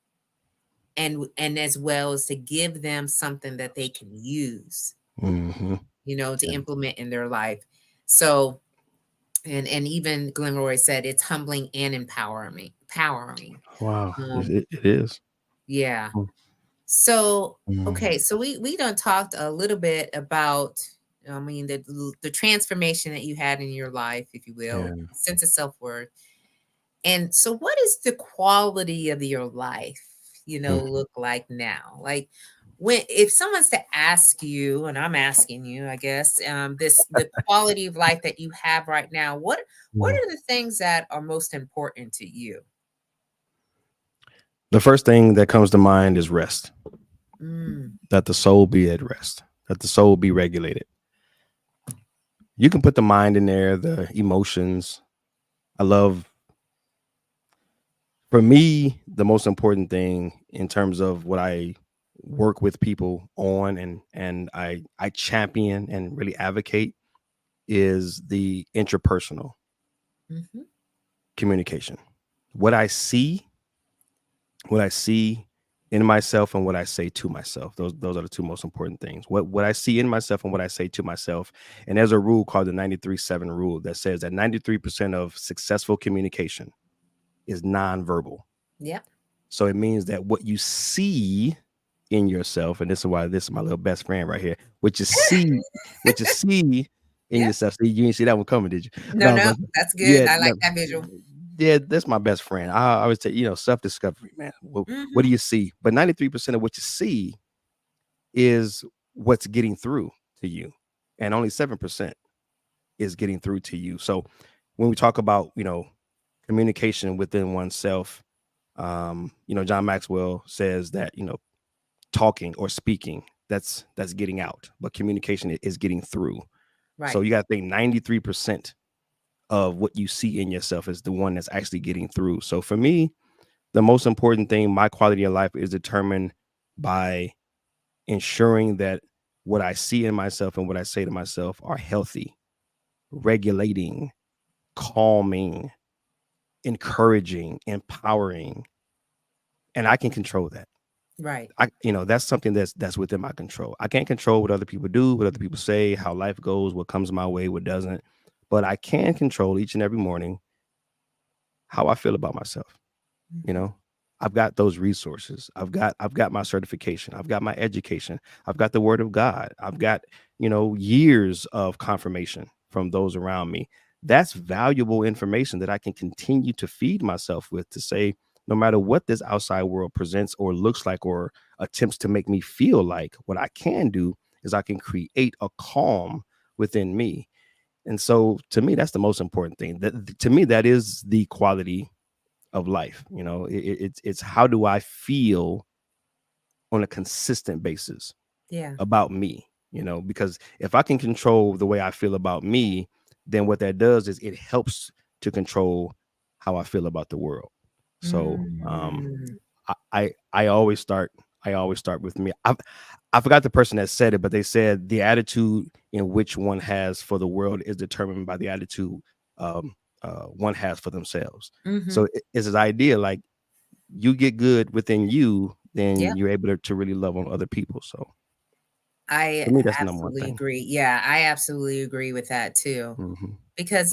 and as well as to give them something that they can use, to Yeah. implement in their life. So, and even Glenn Roy said it's humbling and empowering. Wow. Um, It is. yeah. So, Mm. okay, so we done talked a little bit about, I mean, the transformation that you had in your life, if you will, Yeah. sense of self-worth. And so what is the quality of your life, look like now? Like, if someone's to ask you, and I'm asking you, I guess, the quality of life that you have right now, what Mm. are the things that are most important to you? The first thing that comes to mind is rest. Mm, That the soul be at rest. That the soul be regulated. You can put the mind in there, the emotions. I love, for me, the most important thing in terms of what I work with people on, and I champion and really advocate, is the interpersonal mhm. communication. What I see in myself and what I say to myself. Those are the two most important things. What I see in myself and what I say to myself. And there's a rule called the 93-7 rule that says that 93% of successful communication is nonverbal. Yep. So it means that what you see in yourself, and this is why this is my little best friend right here, what you see in Yep. yourself. See, you didn't see that one coming, did you? No, No, no, but that's good. yeah, I like no, that visual. yeah, that's my best friend. I would say, self-discovery, man. What do Mhm. you see? But 93% of what you see is what's getting through to you, and only 7% is getting through to you. So when we talk about, communication within oneself. John Maxwell says that, talking or speaking, that's getting out, but communication is getting through. So Right. you got to think 93% of what you see in yourself is the one that's actually getting through. So for me, the most important thing, my quality of life is determined by ensuring that what I see in myself and what I say to myself are healthy, regulating, calming, encouraging, empowering, and I can control that. Right. That's something that's within my control. I can't control what other people do, what other people say, how life goes, what comes my way, what doesn't. But I can control each and every morning how I feel about myself. You Mhm. know, I've got those resources. I've got my certification. I've got my education. I've got the word of God. I've got, years of confirmation from those around me. That's valuable information that I can continue to feed myself with, to say, no matter what this outside world presents or looks like or attempts to make me feel like, what I can do is I can create a calm within me. And so to me, that's the most important thing. That, to me, that is the quality of life. It's how do I feel on a consistent basis Yeah. about me, because if I can control the way I feel about me, then what that does is it helps to control how I feel about the world. So Mm. I always start with me. I forgot the person that said it, but they said the attitude in which one has for the world is determined by the attitude um, one has for themselves. So Mhm. it's this idea, like, you get good within you, then Yep. you're able to really love on other people. So I for me, that's the number one absolutely thing. agree. Yeah, I absolutely agree with that too. Hmm. Because,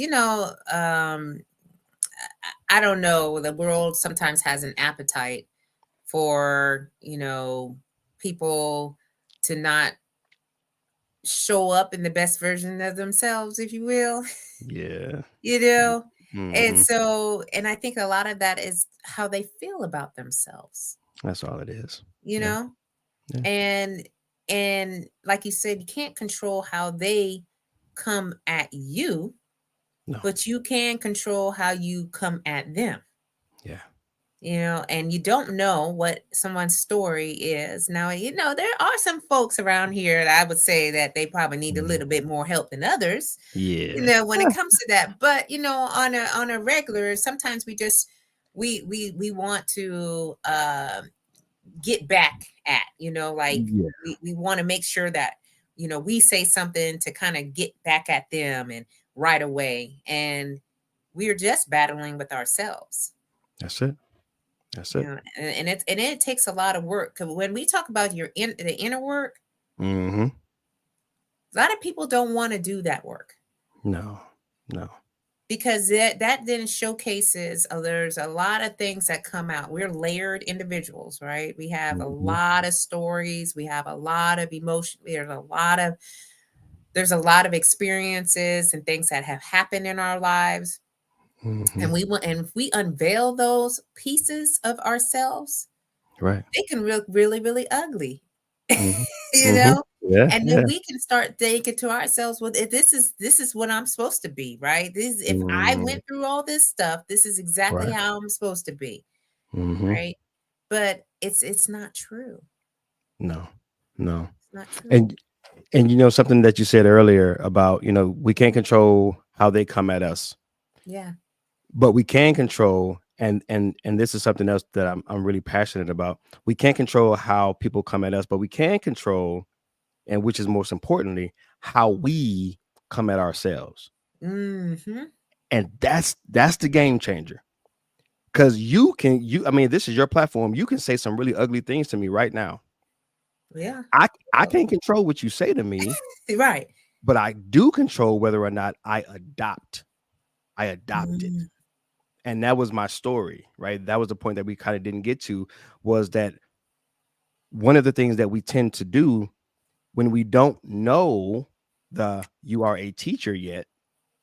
I don't know, the world sometimes has an appetite for, people to not show up in the best version of themselves, if you will. Yeah. you know? And Hmm. so, and I think a lot of that is how they feel about themselves, You all it is. you Yeah. know? Yeah. And like you said, you can't control how they come at you, No. but you can control how you come at them. Yeah. And you don't know what someone's story is. Now, there are some folks around here that I would say that they probably need a Mhm. little bit more help than others, Yeah. when it comes to that. But, on a regular, sometimes we want to get back at, like Yeah. we want to make sure that, we say something to kind of get back at them and right away. And we're just battling with ourselves. That's it. That's it. And it takes a lot of work. 'Cause when we talk about the inner work, Hmm. a lot of people don't want to do that work No. No. because that then showcases, there's a lot of things that come out. We're layered individuals, right? We have a Hmm. lot of stories, we have a lot of emotion, there's a lot of experiences and things that have happened in our lives. Hmm. And if we unveil those pieces of ourselves, Right. they can look really, really ugly. Hmm. you Hmm. know Yeah. and then Yeah. we can start thinking to ourselves, well, if this is what I'm supposed to be, right? If I Mm. went through all this stuff, this is exactly Right. how I'm supposed to be, Hmm. right? But it's not true. No. No. It's not true. And something that you said earlier about, we can't control how they come at us, Yeah. but we can control, and this is something else that I'm really passionate about. We can't control how people come at us, but we can control, and which is most importantly, how we come at ourselves. Hmm. And that's the game changer. Because I mean, this is your platform. You can say some really ugly things to me right now. Yeah. I can't control what you say to me, Right. but I do control whether or not I adopt it. Mm. And that was my story, right? That was the point that we kind of didn't get to, was that one of the things that we tend to do when we don't know the you are a teacher yet,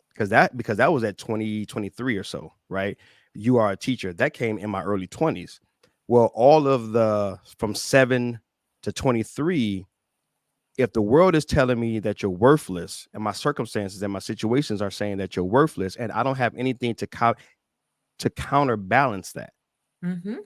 because that was at 2023 or so, right? You are a teacher. That came in my early 20s. Well, all of the from 7 to 23, if the world is telling me that you're worthless, and my circumstances and my situations are saying that you're worthless, and I don't have anything to counterbalance that. Mm-hmm.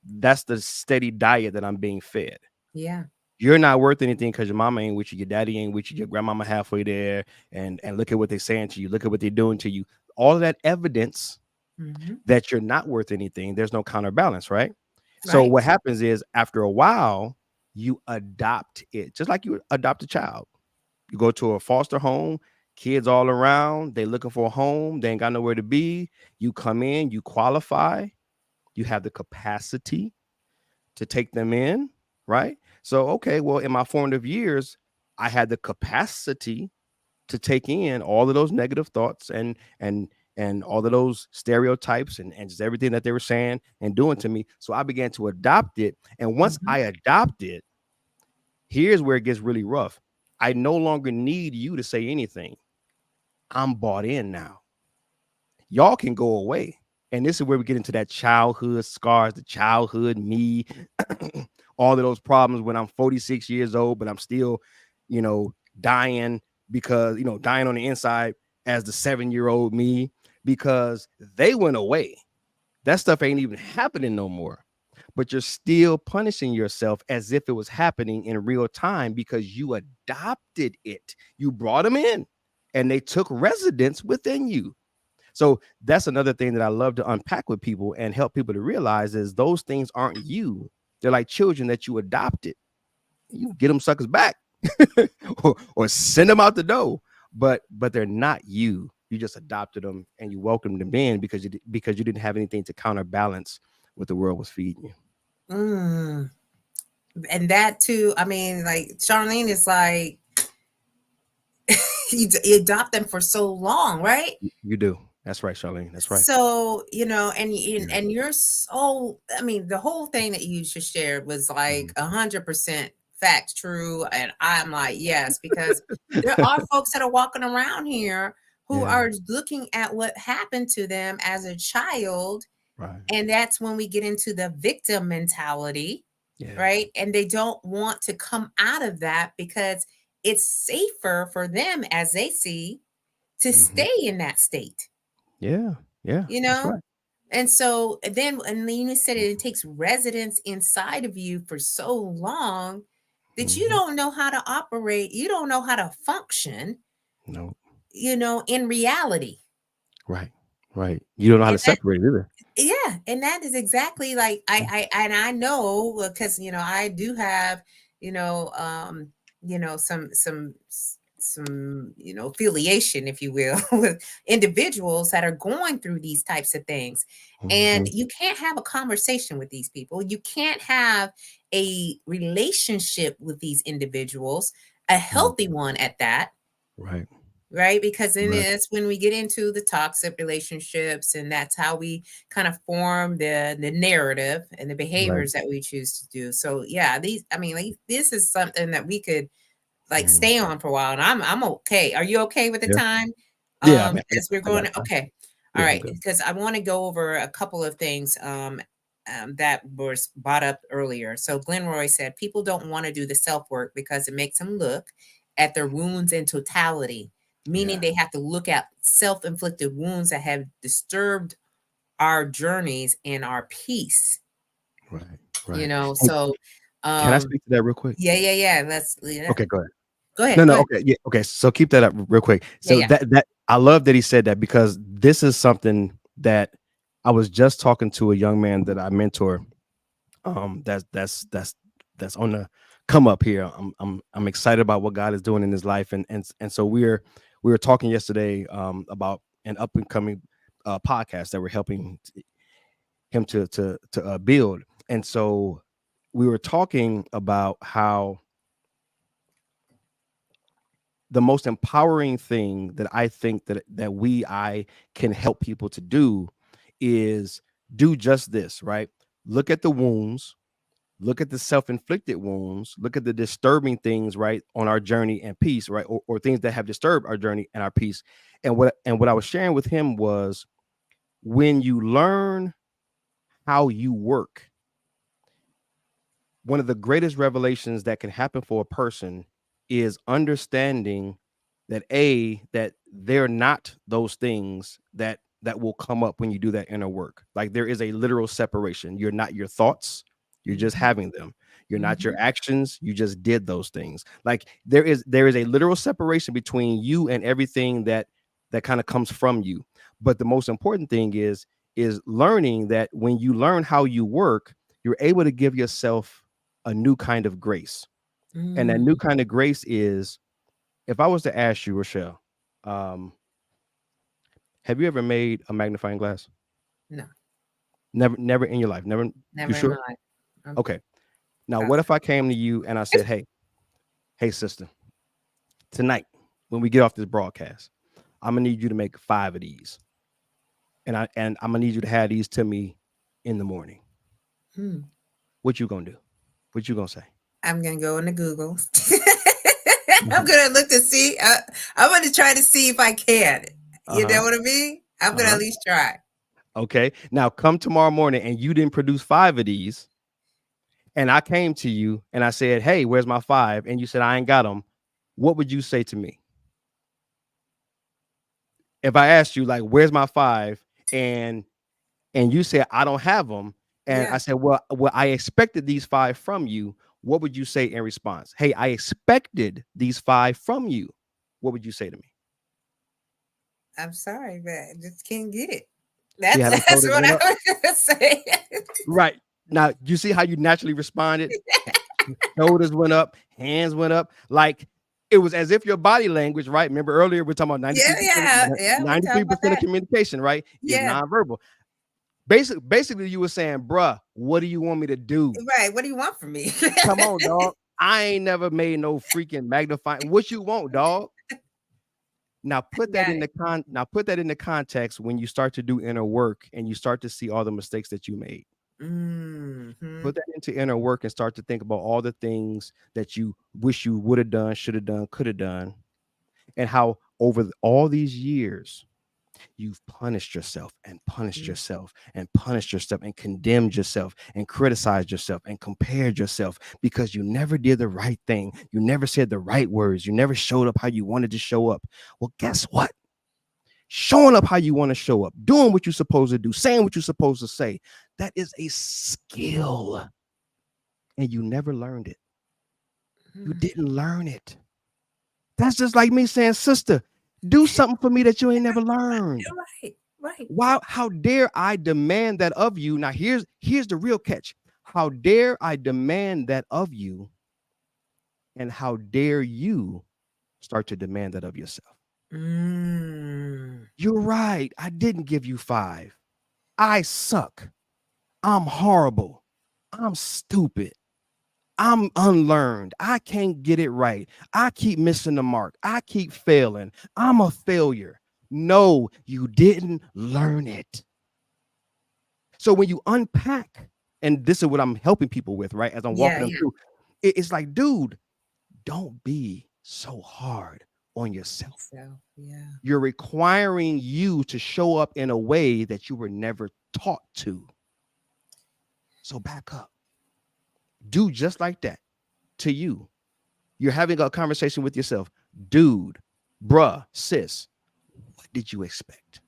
That's the steady diet that I'm being fed. Yeah. You're not worth anything because your mama ain't with you, your daddy ain't with you, your grandmama halfway there, and look at what they're saying to you, look at what they're doing to you. All of that evidence Mm-hmm. that you're not worth anything, there's no counterbalance, right? So Right. what happens is after a while, you adopt it, just like you adopt a child. You go to a foster home, kids all around, they looking for a home, they ain't got nowhere to be. You come in, you qualify, you have the capacity to take them in, right? So, okay, well, in my formative years, I had the capacity to take in all of those negative thoughts and all of those stereotypes and just everything that they were saying and doing to me. So I began to adopt it. And once Mm-hmm. I adopt it, here's where it gets really rough. I no longer need you to say anything. I'm bought in now. Y'all can go away. And this is where we get into that childhood scars, the childhood me, all of those problems when I'm 46 years old, but I'm still, dying because, dying on the inside as the 7-year-old me because they went away. That stuff ain't even happening no more. But you're still punishing yourself as if it was happening in real time because you adopted it. You brought them in and they took residence within you. So that's another thing that I love to unpack with people and help people to realize is those things aren't you. They're like children that you adopted. You get them suckers back or send them out the door, but they're not you. You just adopted them and you welcomed them in because you didn't have anything to counterbalance what the world was feeding you. Mm. And that too, I mean, like Charlene is like, you adopt them for so long, right? You do. That's right, Charlene. That's right. So, and Yeah. and you're so, I mean, the whole thing that you just shared was like 100% fact true. And I'm like, yes, because there are folks that are walking around here who Yeah. are looking at what happened to them as a child. Right. And that's when we get into the victim mentality, Yeah. right? And they don't want to come out of that because it's safer for them, as they see, to stay in that state, Yeah. Yeah. you That's know? right. And so and then you said it takes residence inside of you for so long that you Mm-hmm. don't know how to operate, you don't know how to function, No. in reality. Right. Right. You don't know how And to separate it either. yeah, and that is exactly like I know because I do have some affiliation, if you will, with individuals that are going through these types of things, and Mm-hmm. you can't have a conversation with these people, you can't have a relationship with these individuals, a healthy one at that, Right. right? Because then Right. it's when we get into the toxic relationships, and that's how we kind of form the narrative and the Right. behaviors that we choose to do. So yeah, like, this is something that we could like Mm. stay on for a while, and I'm okay. Are you okay with the Yeah. time? Yeah. I mean, As we're I got going, time. okay, all Yeah, I'm right, good. because I want to go over a couple of things that was brought up earlier. So Glenroy said people don't want to do the self work because it makes them look at their wounds in totality, meaning Yeah. they have to look at self inflicted wounds that have disturbed our journeys and our peace. Right. Right. And So can I um, speak to that real quick? yeah. Yeah. Okay, go ahead. Go ahead. No, Go no, ahead. okay, yeah, okay. So keep that up real quick. Yeah. So Yeah. that I love that he said that because this is something that I was just talking to a young man that I mentor. That's on the come up here. I'm excited about what God is doing in his life, and so we were talking yesterday about an up and coming podcast that we're helping him to build, and so we were talking about how the most empowering thing that I think that I can help people to do is do just this, right? Look at the wounds, look at the self-inflicted wounds, look at the disturbing things, right, on our journey and peace, right? Or things that have disturbed our journey and our peace. And what I was sharing with him was when you learn how you work, one of the greatest revelations that can happen for a person is understanding that that they're not those things that that will come up when you do that inner work. Like there is a literal separation. You're not your thoughts, you're just Mhm. having them. You're not your Mhm. actions, you just did those things. Like there is a literal separation between you and everything that kind of comes from you. But the most important thing is learning that when you learn how you work, you're able to give yourself a new kind of grace. And that new Mm. kind of grace is, if I was to ask you, Rochelle, um, have you ever made a magnifying glass? No, Never in your life. Never. You never in my sure? life. I'm Okay. Now, what if positive. I came to you and I said, hey, sister, tonight when we get off this broadcast, I'm gonna need you to make 5 of these, and I'm gonna need you to have these to me in the morning. Hmm. What you gonna do? What you gonna say? I'm gonna go into Google. I'm gonna look to see. I'm gonna try to see if I can. Uh You know huh. what I mean? I'm Uh gonna huh. at least try. Okay. Now come tomorrow morning and you didn't produce 5 of these, and I came to you and I said, "Hey, where's my 5?" And you said, "I ain't got them." What would you say to me if I asked you like, "Where's my 5?" and you said, "I don't have them," and Yeah, I said, "Well, I expected these 5 from you." What would you say in response? "Hey, I expected these 5 from you." What would you say to me? I'm sorry, but I just can't get it. See That's how them that's shoulders what went I up? was gonna say. Right. Now, you see how you naturally responded? Shoulders went up, hands went up, like it was as if your body language, right? Remember earlier we're talking about Yeah, 93% yeah, yeah. We talk about 93% of that. communication, right? Is Yeah, nonverbal. Basically, you were saying, bruh, what do you want me to do? right. What do you want from me? Come on, dog. I ain't never made no freaking magnifying. What you want, dog? Now put that Got in it. the context when you start to do inner work and you start to see all the mistakes that you made. Hmm. Put that into inner work and start to think about all the things that you wish you would have done, should have done, could have done, and how over all these years you've punished yourself and punished yourself and punished yourself and condemned yourself and criticized yourself and compared yourself because you never did the right thing. You never said the right words. You never showed up how you wanted to show up. Well, guess what? Showing up how you want to show up, doing what you're supposed to do, saying what you're supposed to say, that is a skill. And you never learned it. You Mm. didn't learn it. That's just like me saying, sister, do something for me that you ain't never learned. You're right. Right. Why? How dare I demand that of you? Now, here's the real catch. How dare I demand that of you? And how dare you start to demand that of yourself? Mm. You're right. I didn't give you 5. I suck. I'm horrible. I'm stupid. I'm unlearned. I can't get it right. I keep missing the mark. I keep failing. I'm a failure. No, you didn't learn it. So when you unpack, and this is what I'm helping people with, right? As I'm Yeah, walking them yeah. through, it's like, dude, don't be so hard on yourself. So, yeah. You're requiring you to show up in a way that you were never taught to. So back up. Do just like that to you. You're having a conversation with yourself. Dude, bruh, sis, what did you expect?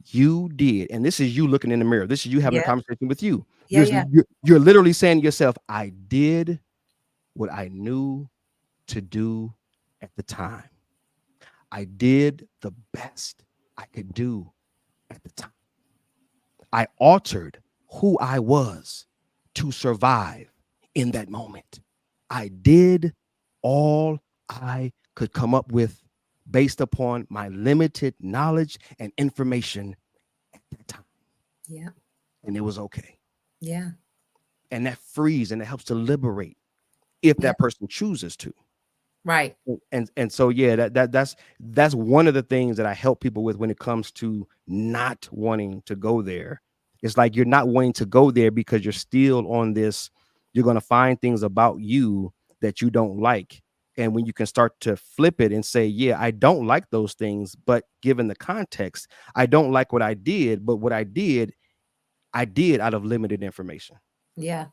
You did. And this is you looking in the mirror. This is you having a Yeah. conversation with you. Yeah, yeah. You're literally saying to yourself, I did what I knew to do at the time. I did the best I could do at the time. I altered who I was to survive in that moment. I did all I could come up with based upon my limited knowledge and information at that time. Yeah. And it was okay. Yeah. And that frees and it helps to liberate if Yeah. that person chooses to. Right. And so yeah, that's one of the things that I help people with when it comes to not wanting to go there. It's like you're not wanting to go there because you're still on this. You're going to find things about you that you don't like. And when you can start to flip it and say, yeah, I don't like those things, but given the context, I don't like what I did, but what I did out of limited information. Yeah.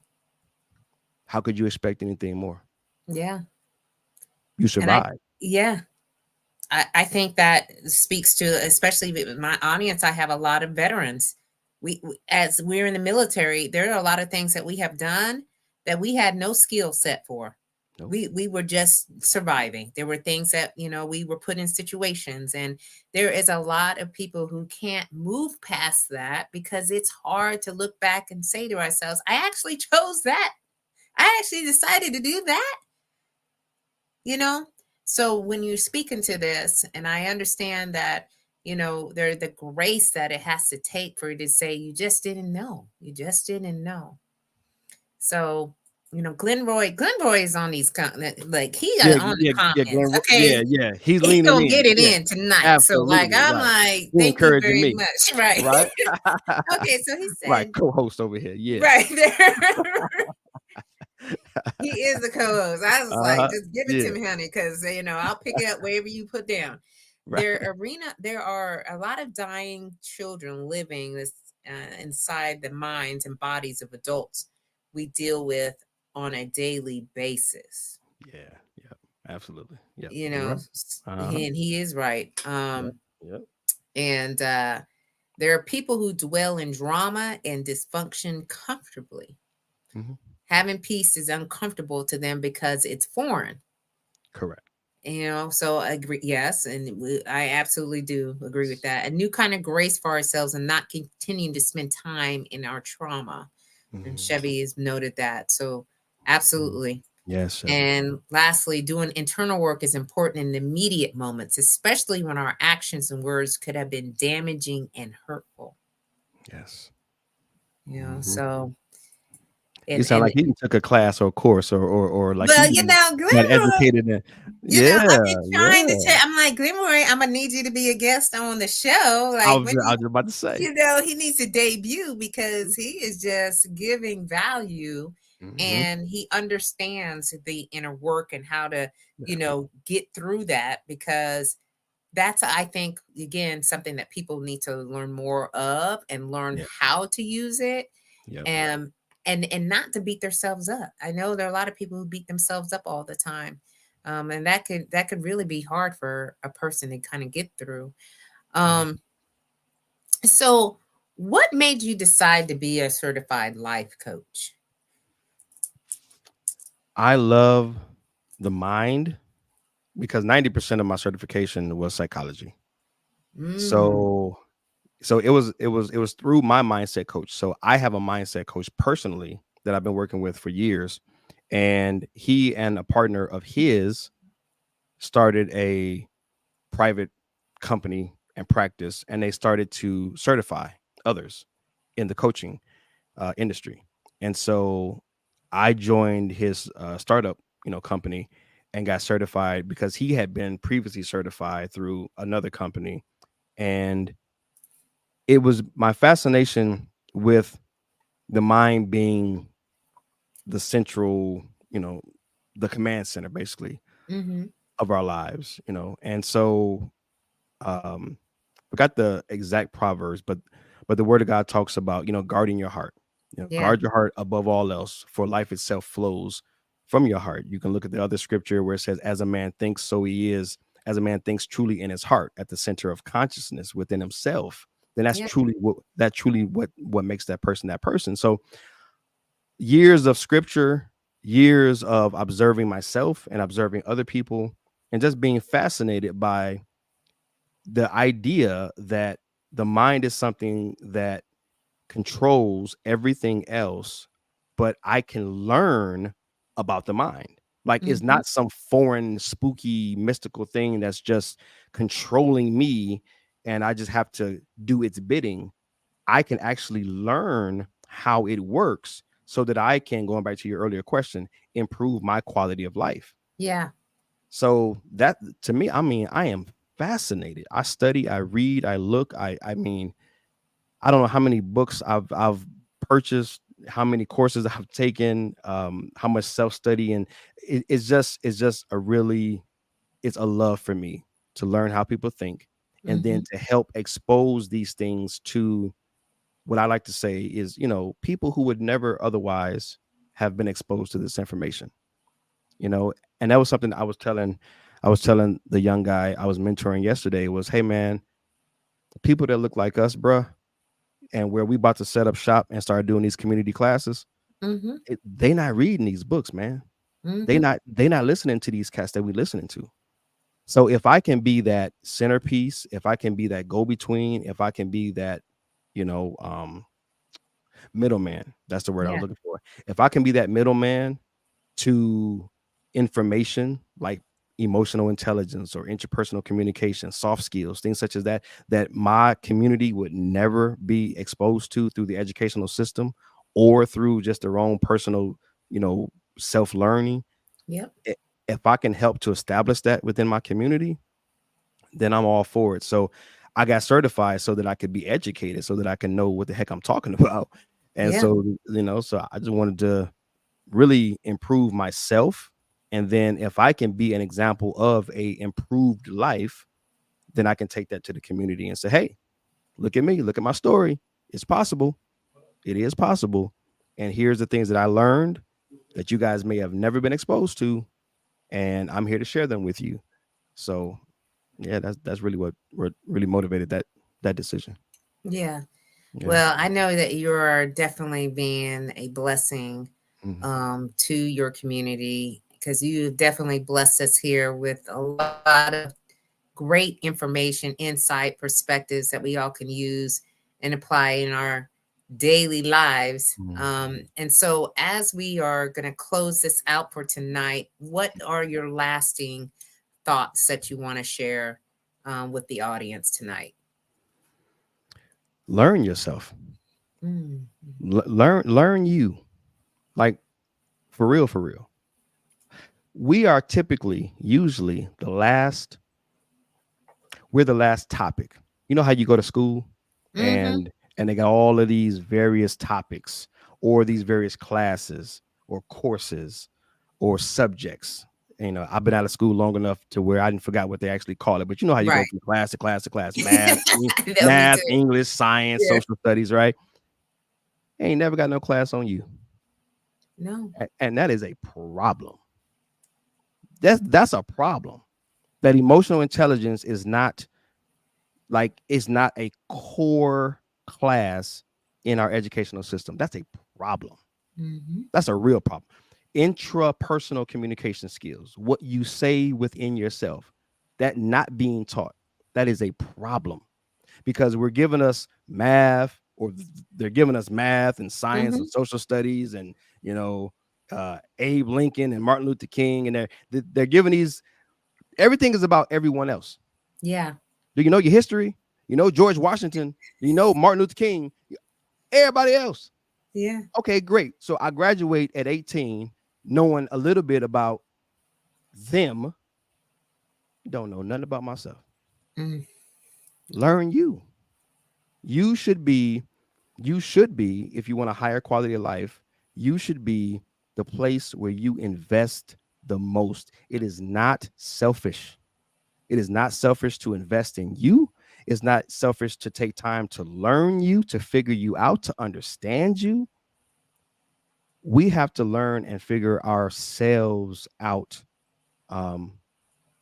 How could you expect anything more? Yeah. You And I survived. yeah. I think that speaks to, especially with my audience, I have a lot of veterans. As we're in the military, there are a lot of things that we have done that we had no skill set for. Nope. We were just surviving. There were things that, we were put in situations, and there is a lot of people who can't move past that because it's hard to look back and say to ourselves, I actually chose that. I actually decided to do that. So when you're speaking to this, and I understand that, there the grace that it has to take for you to say you just didn't know. You just didn't know. So, Glenroy is on these like he got on the comments. Okay. He's He leaning gonna in. get it Yeah, in tonight. So like absolutely. I'm Right. like, He thank you encouraging very me. much. Right. Right. Okay, so he Right. said Co-host over here. Yeah. right there. He is the co-host. I was like, just give it Yeah. to me, honey, because I'll pick it up wherever you put down. Right. There are a lot of dying children living this inside the minds and bodies of adults we deal with on a daily basis. Yeah. Yep. Absolutely. Yep. You You're know, right. and he is right. Yep. Yep. And there are people who dwell in drama and dysfunction comfortably. Mhm. Having peace is uncomfortable to them because it's foreign. Correct. So I agree. Yes, and I absolutely do agree with that. A new kind of grace for ourselves and not continuing to spend time in our trauma. And Chevy has noted that. So absolutely. Yes, Chevy. And lastly, doing internal work is important in immediate moments, especially when our actions and words could have been damaging and hurtful. Yes. So You sound like he took a class or course or like well, he got Glenroy, educated in. Yeah, I've been trying to yeah. tell. I'm like, Glenroy, I'm gonna need you to be a guest on the show. I Like was when just about to say. he needs to debut because he is just giving value, and he understands the inner work and how to, get through that, because that's, I think, again, something that people need to learn more of and learn Yeah. how to use it. Yep. And not to beat themselves up. I know there are a lot of people who beat themselves up all the time. And that could really be hard for a person to kind of get through. So what made you decide to be a certified life coach? I love the mind because 90% of my certification was psychology. So it was through my mindset coach. So I have a mindset coach personally that I've been working with for years, and he and a partner of his started a private company and practice, and they started to certify others in the coaching industry. And so I joined his startup, company, and got certified because he had been previously certified through another company. And it was my fascination with the mind being the central, the command center basically of our lives, And so forgot the exact proverbs, but the word of God talks about, guarding your heart. Yeah. Guard your heart above all else, for life itself flows from your heart. You can look at the other scripture where it says, as a man thinks, so he is, as a man thinks truly in his heart, at the center of consciousness within himself, then that's Yeah. truly what makes that person that person. So years of scripture, years of observing myself and observing other people, and just being fascinated by the idea that the mind is something that controls everything else, but I can learn about the mind. Like it's not some foreign, spooky, mystical thing that's just controlling me and I just have to do its bidding. I can actually learn how it works so that I can, going back to your earlier question, improve my quality of life. Yeah. So that, to me, I am fascinated. I study, I read, I look. I mean, I don't know how many books I've purchased, how many courses I've taken, how much self study, and it's just it's a love for me to learn how people think, and then to help expose these things to what I like to say is, people who would never otherwise have been exposed to this information. And that was something I was telling I was telling the young guy I was mentoring yesterday was, hey man, people that look like us, bruh, and where we about to set up shop and start doing these community classes, Mm-hmm. they not reading these books, man. Mm-hmm. They not listening to these cats that we listening to. So if I can be that centerpiece, if I can be that go between, if I can be that, you know, middleman, that's the word I was Yeah. looking for. If I can be that middleman to information like emotional intelligence or interpersonal communication, soft skills, things such as that, that my community would never be exposed to through the educational system or through just their own personal, you know, self-learning. Yep. If I can help to establish that within my community, then I'm all for it. So I got certified so that I could be educated, so that I can know what the heck I'm talking about. And Yeah. so, you know, so I just wanted to really improve myself. And then if I can be an example of a improved life, then I can take that to the community and say, hey, look at me, look at my story. It's possible. It is possible. And here's the things that I learned that you guys may have never been exposed to. And I'm here to share them with you. So yeah, that's really what really motivated that decision. Yeah. Yeah. Well, I know that you're definitely being a blessing Mhm. to your community because you definitely blessed us here with a lot of great information, insight, perspectives that we all can use and apply in our daily lives. Mhm. And so, as we are going to close this out for tonight, what are your lasting thoughts that you want to share with the audience tonight? Learn yourself. Mm. Learn you. Like for real, for real. We are typically, usually we're the last topic. You know how you go to school Mm-hmm. and they got all of these various topics or these various classes or courses or subjects. You know, I've been out of school long enough to where I didn't forgot what they actually call it. But you know how you go Right. from class to class to class, math, No, me too. English, science, Yeah. social studies, right? Ain't never got no class on you. No. And that is a problem. That's a problem. That emotional intelligence is not it's not a core class in our educational system. That's a problem. Mm-hmm. That's a real problem. Intrapersonal communication skills, what you say within yourself, that not being taught, that is a problem because we're giving us math or they're giving us math and science Mm-hmm. and social studies and, you know, Abe Lincoln and Martin Luther King. And they're giving these, everything is about everyone else. Yeah. Do you know your history? You know George Washington? You know Martin Luther King? Everybody else. Yeah. Okay, great. So I graduate at 18 knowing a little bit about them. Don't know nothing about myself. Mm. Learn you. You should be, if you want a higher quality of life, you should be the place where you invest the most. It is not selfish. It is not selfish to invest in you. It's not selfish to take time to learn you, to figure you out, to understand you. We have to learn and figure ourselves out um,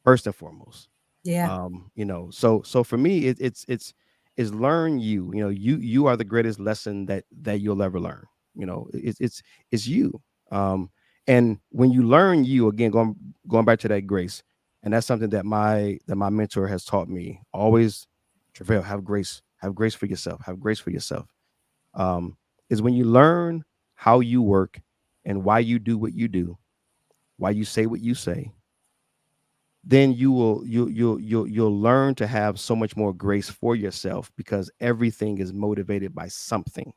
first and foremost. Yeah. You know, so for me, it's learn you. You know, you are the greatest lesson that you'll ever learn. You know, it's you. And when you learn you again, going back to that grace, and that's something that my mentor has taught me. Always, Treveal, have grace for yourself, have grace for yourself. Um, is when you learn how you work and why you do what you do, why you say what you say, then you'll learn to have so much more grace for yourself because everything is motivated by something.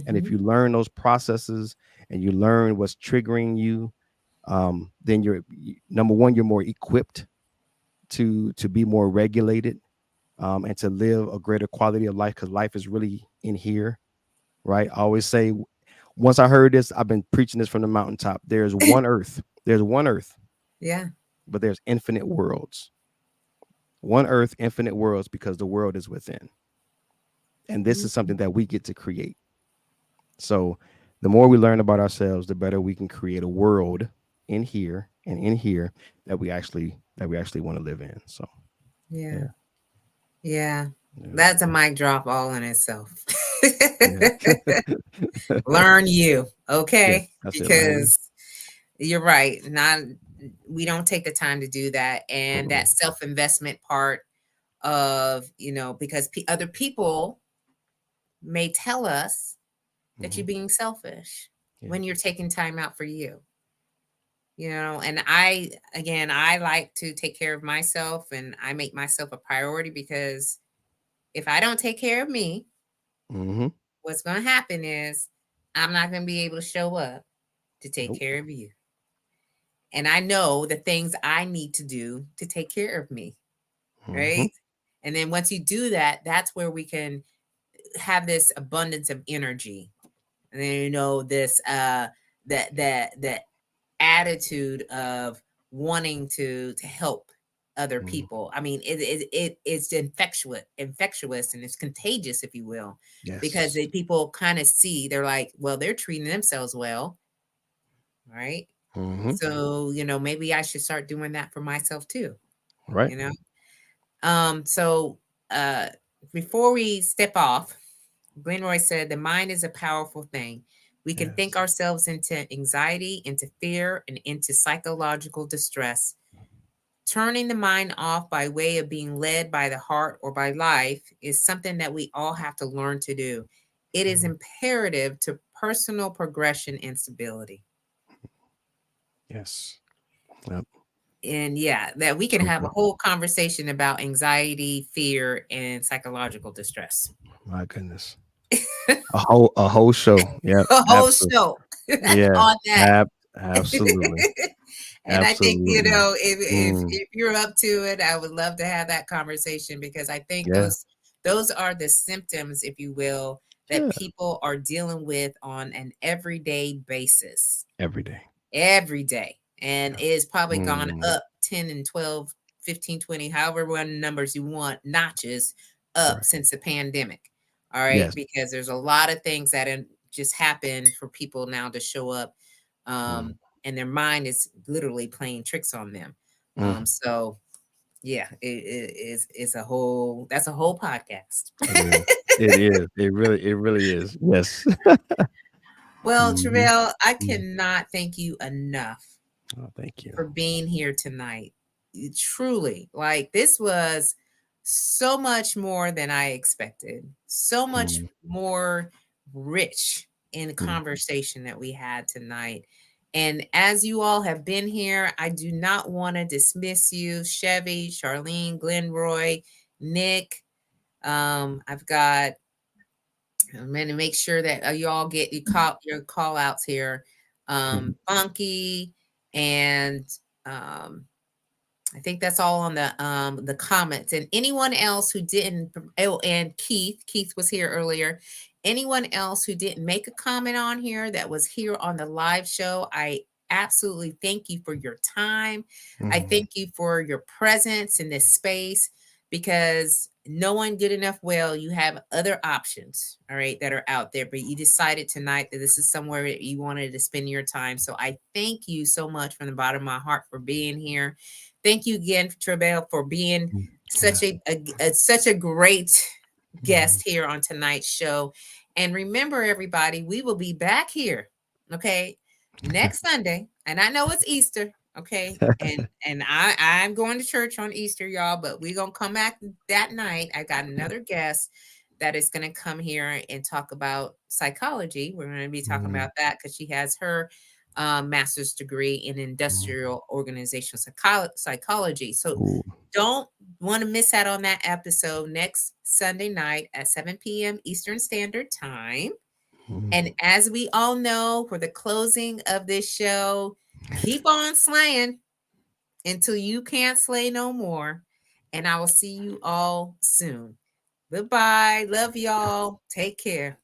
And if Mm-hmm. you learn those processes and you learn what's triggering you, then number one, you're more equipped to be more regulated, and to live a greater quality of life because life is really in here, right? I always say, once I heard this, I've been preaching this from the mountaintop. There's one earth. There's one earth, Yeah. but there's infinite worlds. One earth, infinite worlds, because the world is within. And this is something Mhm. that we get to create. So the more we learn about ourselves, the better we can create a world in here and in here that we actually that we actually want to live in. So Yeah. yeah. That's a mic drop all in itself. Yeah. Learn you, Yeah, okay? that's it. Learn you. Because you're right. We don't take the time to do that. And that Mm-mm. self-investment part of, because other people may tell us that you're Mhm. being selfish Yeah. when you're taking time out for you. And I like to take care of myself, and I make myself a priority, because if I don't take care of me, Mm-hmm. what's going to happen is I'm not going to be able to show up to take Nope. care of you. And I know the things I need to do to take care of me, Mm-hmm. right? And then once you do that, that's where we can have this abundance of energy. And then this that attitude of wanting to help other Mm. people. I mean, it's infectious, and it's contagious, if you will, because Yes. people kind of see, they're like, well, they're treating themselves well, right? Mm-hmm. So maybe I should start doing that for myself too. Right. You know, so uh, before we step off, Glenroy said, the mind is a powerful thing. We can think Yes. ourselves into anxiety, into fear, and into psychological distress. Turning the mind off by way of being led by the heart or by life is something that we all have to learn to do. It is Mhm. imperative to personal progression and stability. Yes. Yep. And that we can So have a good. whole conversation about anxiety, fear, and psychological distress. My goodness. A whole show. Yep. A whole Absolutely. show Yeah. on that. Absolutely. And I think, Absolutely. Mm. if you're up to it, I would love to have that conversation, because I think Yeah. those are the symptoms, if you will, that Yeah. people are dealing with on an everyday basis. Every day. Every day. And Yeah. it has probably gone Mm. up 10 and 12, 15, 20, however many numbers you want, notches up Right. since the pandemic. All right. Yes. Because there's a lot of things that just happen for people now to show up. Mm. And their mind is literally playing tricks on them. Mm. So yeah, it's that's a whole podcast. It is. It is. It really is. Yes. Well, Mhm. Treveal, I Mm. cannot thank you enough Oh, thank you. for being here tonight. Truly, like, this was so much more than I expected, so much Mm. more rich in the Mm. conversation that we had tonight. And as you all have been here, I do not want to dismiss you. Chevy, Charlene, Glenroy, Nick. I've got, I'm going to make sure that you all get your call outs here. Mhm. Bunky, and um, I think that's all on the comments. And anyone else who didn't, oh, and Keith was here earlier. Anyone else who didn't make a comment on here that was here on the live show, I absolutely thank you for your time. I Mhm. thank you for your presence in this space, because no one good enough. Well, you have other options, all right, that are out there, but you decided tonight that this is somewhere that you wanted to spend your time. So I thank you so much from the bottom of my heart for being here. Thank you again, Treveal, for being Mm. such Yes. such a great Mhm. guest here on tonight's show. And remember, everybody, we will be back here, okay, next Sunday. And I know it's Easter, okay, and I'm going to church on Easter, y'all. But we're gonna come back that night. I got another guest that is going to come here and talk about psychology. We're going to be talking Mm. about that, because she has her master's degree in Mm. industrial organizational psychology. So Ooh. don't want to miss out on that episode next Sunday night at 7 p.m. Eastern Standard Time. Mm. And as we all know, for the closing of this show, keep on slaying until you can't slay no more. And I will see you all soon. Goodbye. Love y'all. Take care.